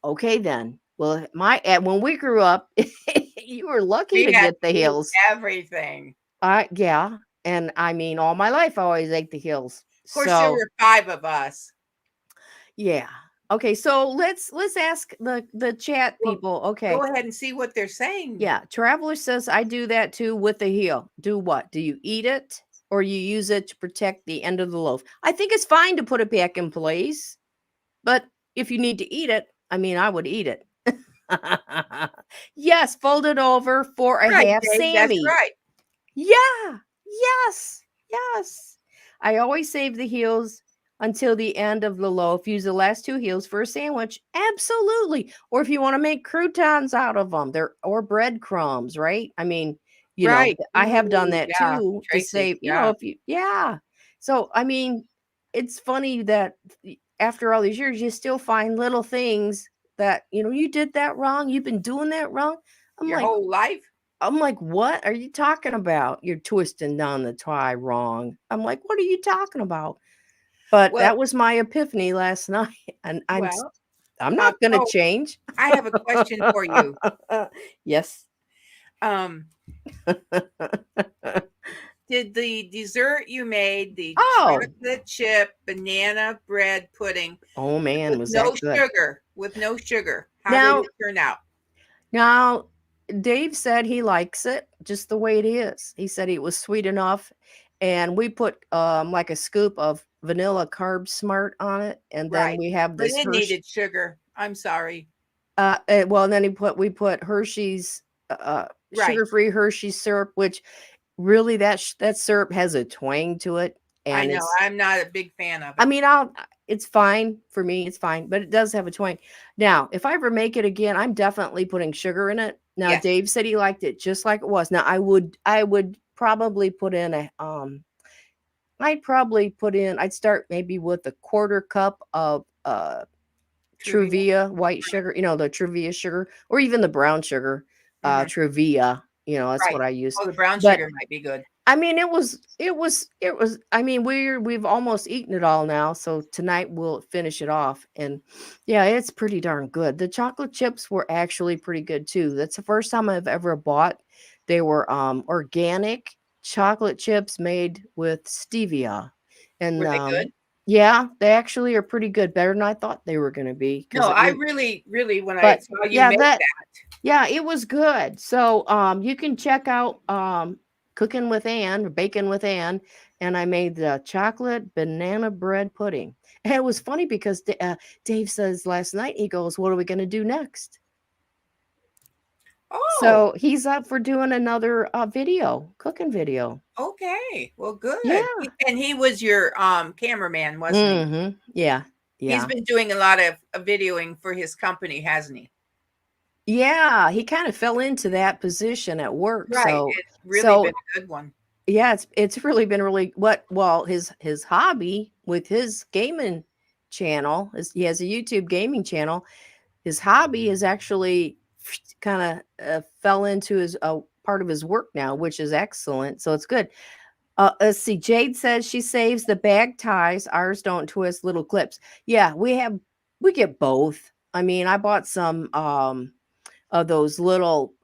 Okay, then. Well, when we grew up, you were lucky to We had get the to eat heels. everything. Yeah, and I mean, all my life I always ate the heels. Of course, there So were 5 of us. yeah. Okay, so let's ask the chat Well, people. Okay. go ahead and see what they're saying. Yeah, Traveler says I do that too with the heel. Do what? Do you eat it or you use it to protect the end of the loaf? I think it's fine to put it back in place, but if you need to eat it, I mean, I would eat it. Yes, fold it over for a Right, half Dave, that's Sammy. right. Yeah. Yes. Yes. I always save the heels until the end of the loaf. Use the last 2 heels for a sandwich. Absolutely. Or if you want to make croutons out of them, or breadcrumbs, right? I mean, Right. I have done Ooh, that yeah, too to Tracy, save, yeah. yeah. So, I mean, it's funny that after all these years, you still find little things that, you did that wrong. You've been doing that wrong. Your whole life? I'm like, what are you talking about? You're twisting down the tie wrong. I'm like, what are you talking about? But Well, that was my epiphany last night, and I'm not going to oh, change. I have a question for you. Yes. Did the dessert you made, the Oh. chocolate chip banana bread pudding Oh man, with was no that good? sugar, how Now, did it turn out? now, Dave said he likes it just the way it is. He said it was sweet enough, and we put like a scoop of vanilla Carb Smart on it, and then Right. we have But this it Hershey. needed sugar. I'm sorry. Well, and then we put Hershey's Right. sugar-free Hershey syrup, which really that syrup has a twang to it, I and know. it's. I'm not a big fan of I it. mean, it's fine for me. It's fine, but it does have a twang. Now, if I ever make it again, I'm definitely putting sugar in it. Now, Yes. Dave said he liked it just like it was. Now, I would probably put in I'd start maybe with a 1/4 cup of Truvia white sugar, the Truvia sugar, or even the brown sugar, Mhm. Truvia, that's what Right. I use. Oh, the brown But sugar might be good. I mean, it was, I mean, we've almost eaten it all now. So tonight we'll finish it off. And yeah, it's pretty darn good. The chocolate chips were actually pretty good too. That's the first time I've ever bought. They were organic chocolate chips made with stevia. And Were they good? yeah, they actually are pretty good. Better than I thought they were going to be. No, I really, really, when I But saw you yeah, make that. yeah, it was good. So you can check out Cooking with Ann, or Baking with Ann, and I made the chocolate banana bread pudding. And it was funny because Dave says last night, he goes, "What are we going to do next?" Oh, So he's up for doing another cooking video. okay. Well, good. Yeah. And he was your cameraman, wasn't he? Mm-hmm. Yeah. He's Yeah. been doing a lot of videoing for his company, hasn't he? Yeah. He kind of fell into that position at work. Right. So, It's really been a good one. yeah, it's really been really his hobby with his gaming channel is he has a YouTube gaming channel. His hobby is actually kind of fell into his part of his work now, which is excellent. So it's good. Let's see. Jade says she saves the bag ties. Ours don't twist little clips. Yeah, we get both. I mean, I bought some of those little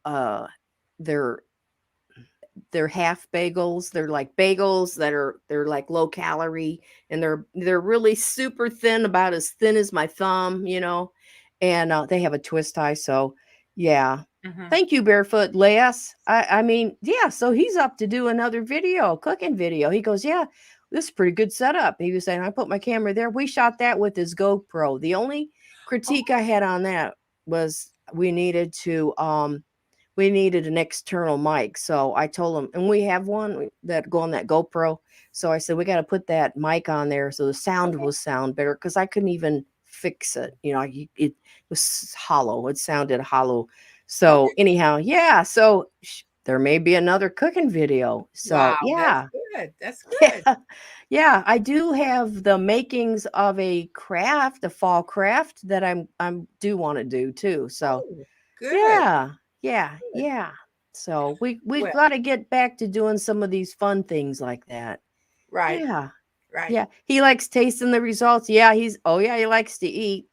they're half bagels. They're like bagels they're like low calorie, and they're really super thin, about as thin as my thumb, and they have a twist tie. So Yeah. Mhm. Thank you, Barefoot Les. I mean, yeah, so he's up to do another video, cooking video. He goes, yeah, this is pretty good setup. He was saying, I put my camera there. We shot that with his GoPro. The only critique I had on that was we needed an external mic. So I told him, and we have one that go on that GoPro. So I said, we got to put that mic on there so the sound will sound better, because I couldn't even fix it. You know, it was hollow. It sounded hollow. So Okay. anyhow, yeah. So there may be another cooking video. So Wow, yeah. that's good. That's good. Yeah. Yeah. I do have the makings of a fall craft that I'm do want to do too. So Oh, good. yeah, yeah, Good. yeah. So we've Well, got to get back to doing some of these fun things like that. right, Yeah. right. Yeah. He likes tasting the results. Yeah, he likes to eat.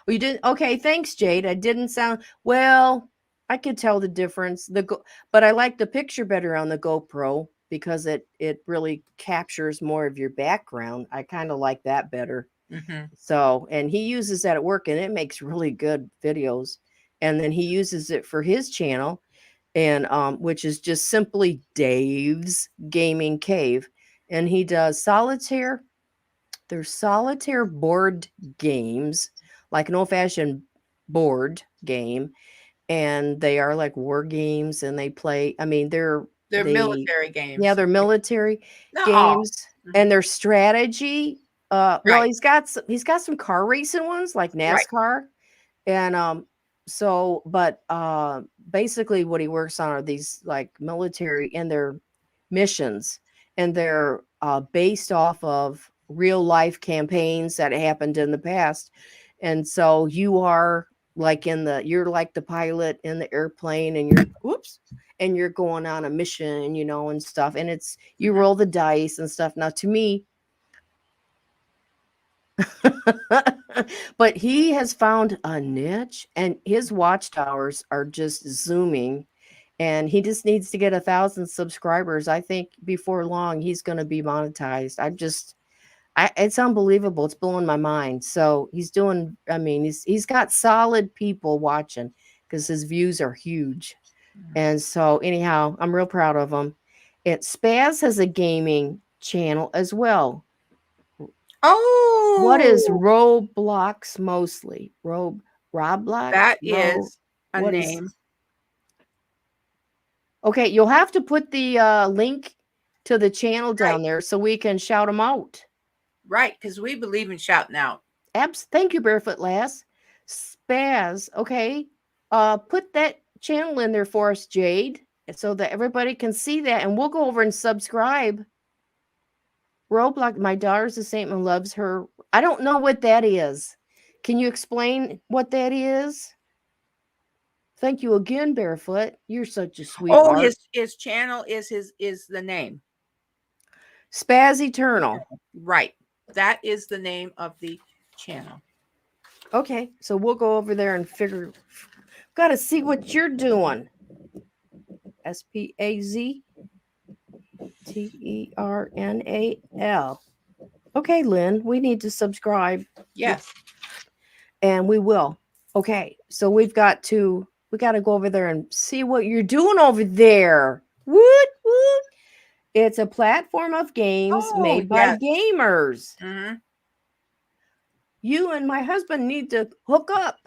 We didn't okay, thanks, Jade. I didn't sound well, I could tell the difference. But I like the picture better on the GoPro because it really captures more of your background. I kind of like that better. Mhm. So, and he uses that at work and it makes really good videos. And then he uses it for his channel, and which is just simply Dave's Gaming Cave. And he does solitaire. There's solitaire board games, like an old-fashioned board game, and they are like war games, and they play, I mean, They're they military yeah, games. they're military Not all. games, Mhm. and their strategy. Well, Right, he's got some car racing ones like right. NASCAR, and so but basically what he works on are these like military and their missions, and they're based off of real life campaigns that happened in the past. And so you're like the pilot in the airplane, and you're whoops, and you're going on a mission, you know, and stuff, and you Mhm. roll the dice and stuff. Now to me, but he has found a niche, and his watchtowers are just zooming, and he just needs to get 1,000 subscribers. I think before long he's going to be monetized. It's unbelievable. It's blowing my mind. So I mean, he's got solid people watching because his views are huge. Mhm. And so anyhow, I'm real proud of him. Spaz has a gaming channel as well. What is Oh, Roblox mostly? Roblox? that is a What is name. Okay, you'll have to put the link to the channel Right, down there so we can shout them out. right, because we believe in shouting out. Thank you, Barefoot Lass. Spaz. Okay. Put that channel in there for us, Jade, so that everybody can see that, and we'll go over and subscribe. Roblox, my daughter's a Saint and loves her. I don't know what that is. Can you explain what that is? Thank you again, Barefoot. You're such a Oh, sweetheart. his channel is the name. Spaz Eternal. Right. That is the name of the channel. Okay, so we'll go over there and got to see what you're doing. SPAZTERNAL. Okay, Lynn, we need to subscribe. Yes. And we will. Okay, so we got to go over there and see what you're doing over there. Woot woot. It's a platform of games Oh, made by yes. gamers. Mm-hmm. You and my husband need to hook up.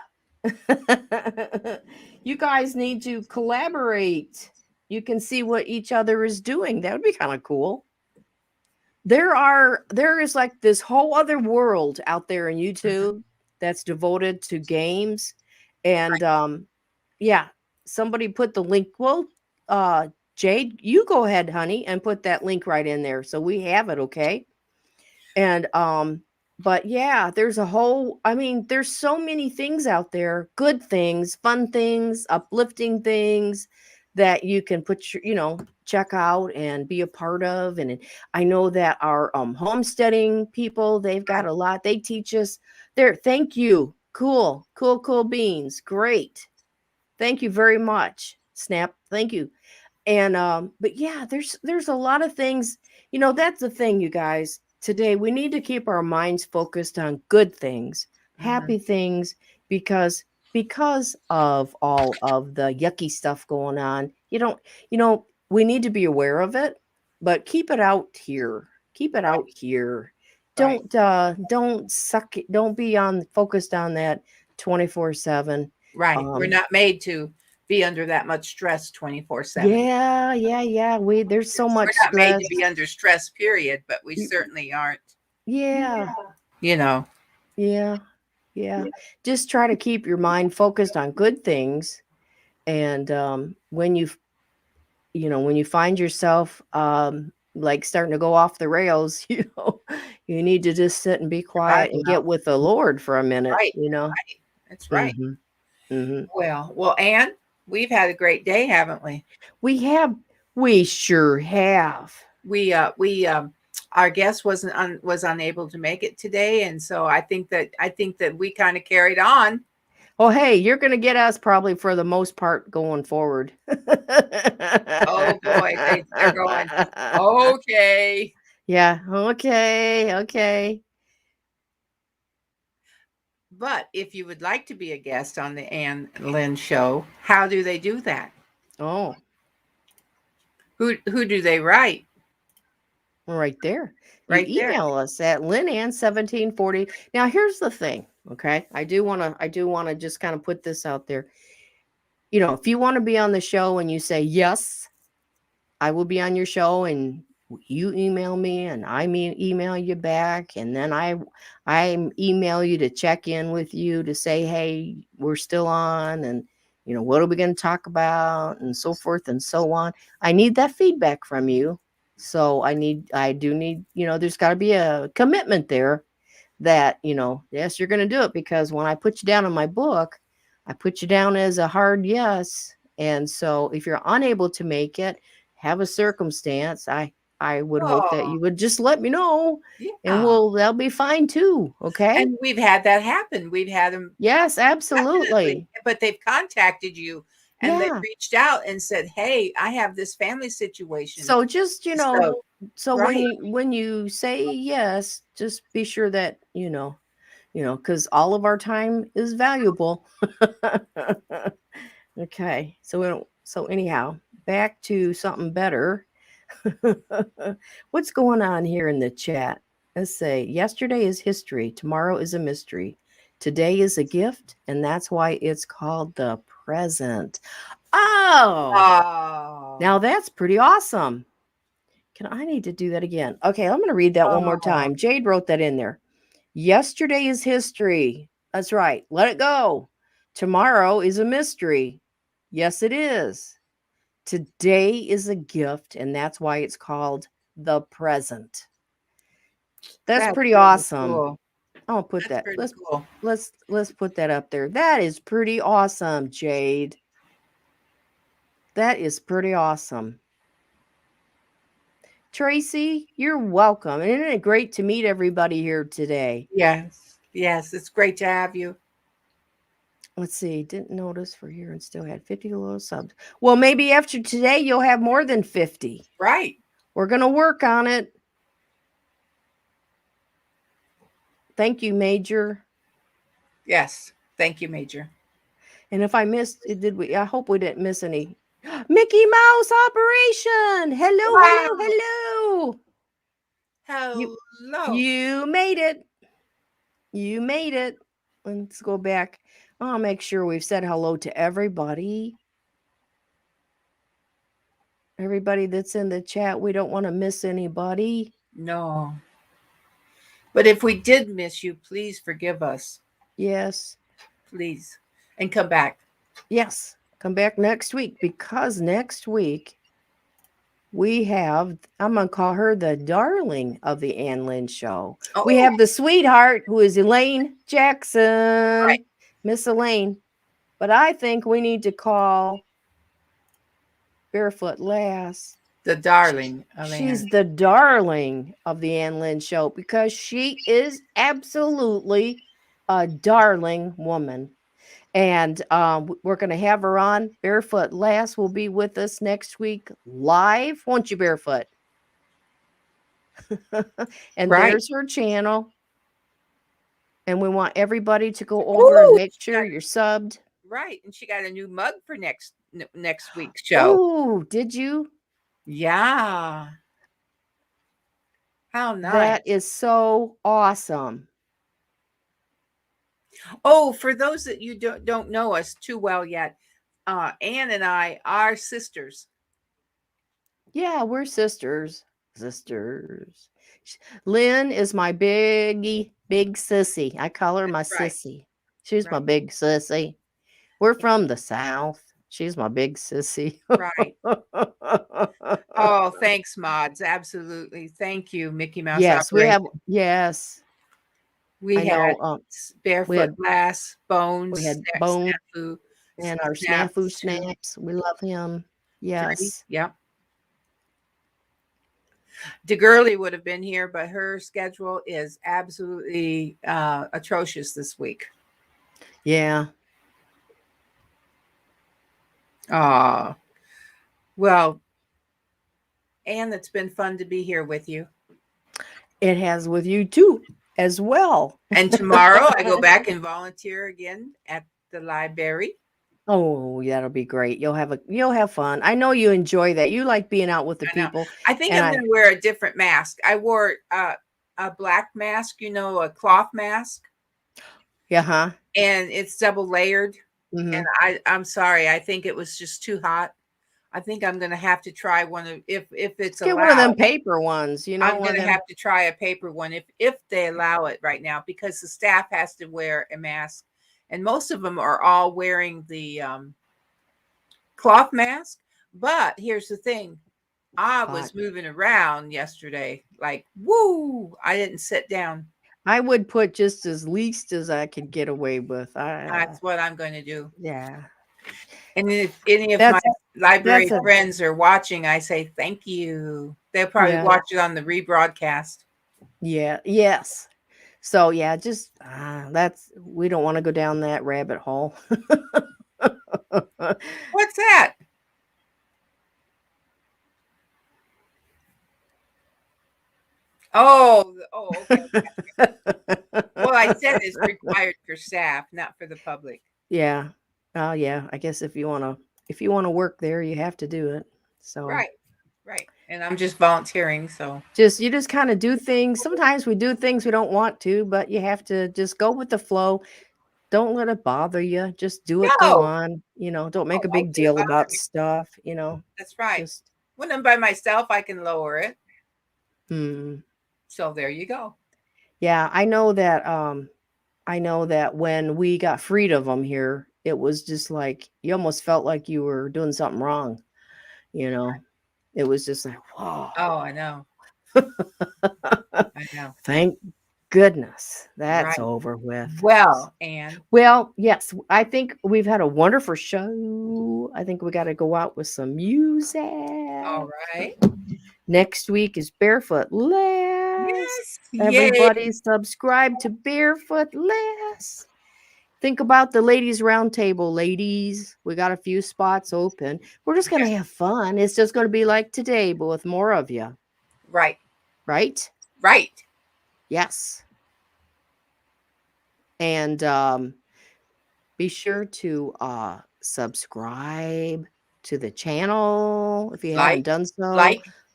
You guys need to collaborate. You can see what each other is doing. That would be kind of cool. There is like this whole other world out there in YouTube that's devoted to games. And yeah, somebody put the link. Well, Jade, you go ahead, honey, and put that link right in there so we have it, okay? And but yeah, there's there's so many things out there, good things, fun things, uplifting things that you can check out and be a part of. And I know that our homesteading people, they've got a lot. They teach us there. Thank you. Cool beans. Great. Thank you very much. Snap. Thank you. And but yeah, there's a lot of things. That's the thing, you guys. Today we need to keep our minds focused on good things, happy things, because because of all of the yucky stuff going on. We need to be aware of it, but keep it out here. Keep it out here. Right. Don't suck it. Don't be focused on that 24/7. Right. We're not made to be under that much stress 24/7. Yeah. There's so We're much not made stress. to be under stress, period, but we You- certainly aren't, Yeah. you know. Yeah. Yeah. Just try to keep your mind focused on good things. And when you find yourself like starting to go off the rails, you need to just sit and be Right. quiet and get with the Lord for a minute, Right. Right. That's right. Mhm. Mhm. Well, Ann, we've had a great day, haven't we? We sure have. We our guest was unable to make it today, and so I think that we kind of carried on. Oh, hey, you're going to get us probably for the most part going forward. Oh boy, they're going, okay. Yeah, okay. But if you would like to be a guest on the Ann Lynn Show, how do they do that? Oh, Who do they write? right there. You Right there. email us at linann1740. Now, here's the thing, okay? I do want to just kind of put this out there. If you want to be on the show and you say, yes, I will be on your show, and you email me and I email you back, and then I email you to check in with you to say, hey, we're still on, and what are we going to talk about, and so forth and so on. I need that feedback from you. So I do need, there's got to be a commitment there that, yes, you're going to do it, because when I put you down in my book, I put you down as a hard yes. And so if you're unable to make it, have a circumstance, I would hope that you would just let me know, and Yeah. that'll be fine too. Okay. And we've had that happen. We've had them Yes, definitely, absolutely. but they've contacted you and they've Yeah. reached out and said, "Hey, I have this family situation." So just, so right. when you say yes, just be sure that, because all of our time is valuable. Okay. So anyhow, back to something better. What's going on here in the chat? Let's say yesterday is history, tomorrow is a mystery, today is a gift, and that's why it's called the present. Oh, now that's pretty awesome. I need to do that again. Okay, I'm going to read that one more time. Jade wrote that in there. Yesterday is history. That's right. Let it go. Tomorrow is a mystery. Yes, it is. Today is a gift, and that's why it's called the present. That's pretty awesome. Cool. I'll put That's that. cool. Let's put that up there. That is pretty awesome, Jade. That is pretty awesome. Tracy, you're welcome. And isn't it great to meet everybody here today? Yes, it's great to have you. Let's see. Didn't notice for here and still had 50 little subs. Well, maybe after today, you'll have more than 50. Right. We're going to work on it. Thank you, Major. Yes. Thank you, Major. And if I missed, I hope we didn't miss any. Mickey Mouse Operation. Hello, Wow. hello. Hello. You made it. You made it. Let's go back. I'll make sure we've said hello to everybody. Everybody that's in the chat. We don't want to miss anybody. No. But if we did miss you, please forgive us. Yes. Please. And come back. Yes. Come back next week, because next week we have, I'm going to call her the darling of the Ann Lynn Show. Oh. We have the sweetheart, who is Elaine Jackson. Right. Miss Elaine. But I think we need to call Barefoot Lass the darling. She's the darling of the Ann Lynn Show, because she is absolutely a darling woman. And we're going to have her on. Barefoot Lass will be with us next week live. Won't you, Barefoot? And there's her channel. And we want everybody to go over and Ooh, make sure you're subbed. right. And she got a new mug for next week's show. Oh, did you? Yeah. How nice. That is so awesome. Oh, for those that you don't know us too well yet, Ann and I are sisters. Yeah, we're sisters. Sisters. Lynn is my big sissy. I call her my sissy. She's my big sissy. We're from the South. She's my big sissy. Right. Oh, thanks, mods. Absolutely. Thank you, Mickey Mouse. Yes, we have. Yes. We had Barefoot Glass, Bones. We had Bones. Snafu, and our Snafu Snaps. We love him. Yes. Yep. DeGurley would have been here, but her schedule is absolutely atrocious this week. Yeah. Well, Ann, it's been fun to be here with you. It has with you too, as well. And tomorrow I go back and volunteer again at the library. Oh, that'll be great. You'll have fun. I know you enjoy that. You like being out with the people. I think I'm going to wear a different mask. I wore a black mask, a cloth mask. Yeah, huh? And it's double layered. Mm-hmm. And I'm sorry. I think it was just too hot. I think I'm going to have to try one of if it's get allowed. One of them paper ones. I'm going to have to try a paper one if they allow it right now, because the staff has to wear a mask. And most of them are all wearing the cloth mask. But here's the thing. I was moving around yesterday. Like, woo, I didn't sit down. I would put just as least as I could get away with. That's what I'm going to do. Yeah. And if any of my library friends are watching, I say thank you. They'll probably watch it on the rebroadcast. Yeah. Yes. So yeah, just we don't want to go down that rabbit hole. What's that? Oh, okay. Well, I said it's required for staff, not for the public. Yeah. Oh yeah. I guess if you want to work there, you have to do it. So right. And I'm just volunteering, so you just kind of do things. Sometimes we do things we don't want to, but you have to just go with the flow. Don't let it bother you. Just do it. Go on. Don't make a big deal about stuff. That's right. When I'm by myself, I can lower it. So there you go. Yeah, I know that. When we got freed of them here, it was just like you almost felt like you were doing something wrong. It was just like, whoa. Oh, I know. I know. Thank goodness that's over with. Well, Ann. Well, yes, I think we've had a wonderful show. I think we got to go out with some music. All right. Next week is Barefoot Les. Yes. Everybody subscribe to Barefoot Les. Think about the ladies round table, ladies. We got a few spots open. We're just going to have fun. It's just going to be like today, but with more of you. Right. Right? Right. Yes. And be sure to subscribe to the channel if you haven't done so.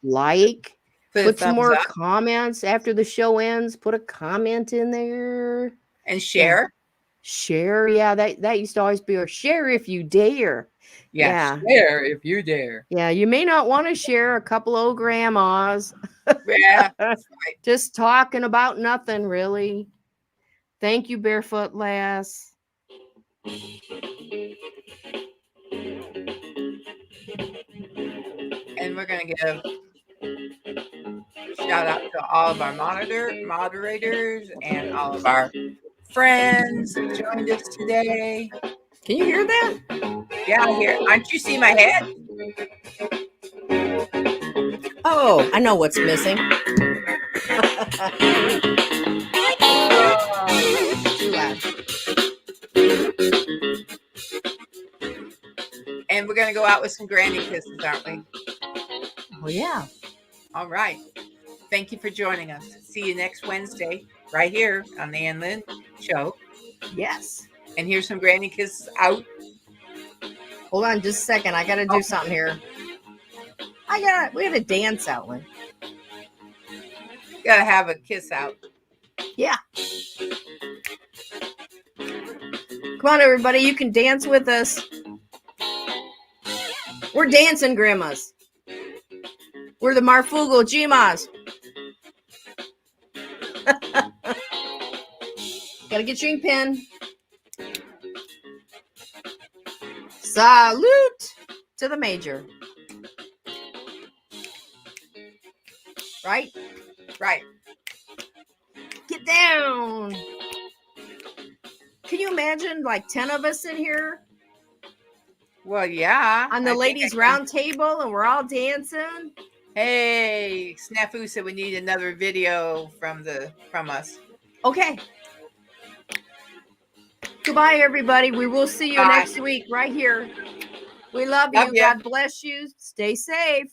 Like. Put some more comments after the show ends. Put a comment in there. And share. Yeah. Share, yeah, that used to always be a share if you dare. Yeah, share if you dare. Yeah, you may not want to share a couple old grandmas. Yeah, that's right. Just talking about nothing, really. Thank you, Barefoot Lass. And we're going to give a shout out to all of our moderators and all of our friends that joined us today. Can you hear that? Yeah, I hear. Aren't you see my head? Oh, I know what's missing. Too loud. And we're going to go out with some granny kisses, aren't we? Oh, yeah. All right. Thank you for joining us. See you next Wednesday right here on the Ann Lynn show. Yes. And here's some granny kisses out. Hold on just a second. I got to do something here. We got to dance out, Lynn. Gotta have a kiss out. Yeah. Come on, everybody. You can dance with us. We're dancing, grandmas. We're the Marfugo Jimas. Gotta get your ink pen. Salute to the major. Right? Right. Get down. Can you imagine like 10 of us in here? Well, yeah. On the ladies' round table and we're all dancing. Hey, Snafu said we need another video from us. Okay. Goodbye, everybody. We will see you next week right here. We love you. God bless you. Stay safe.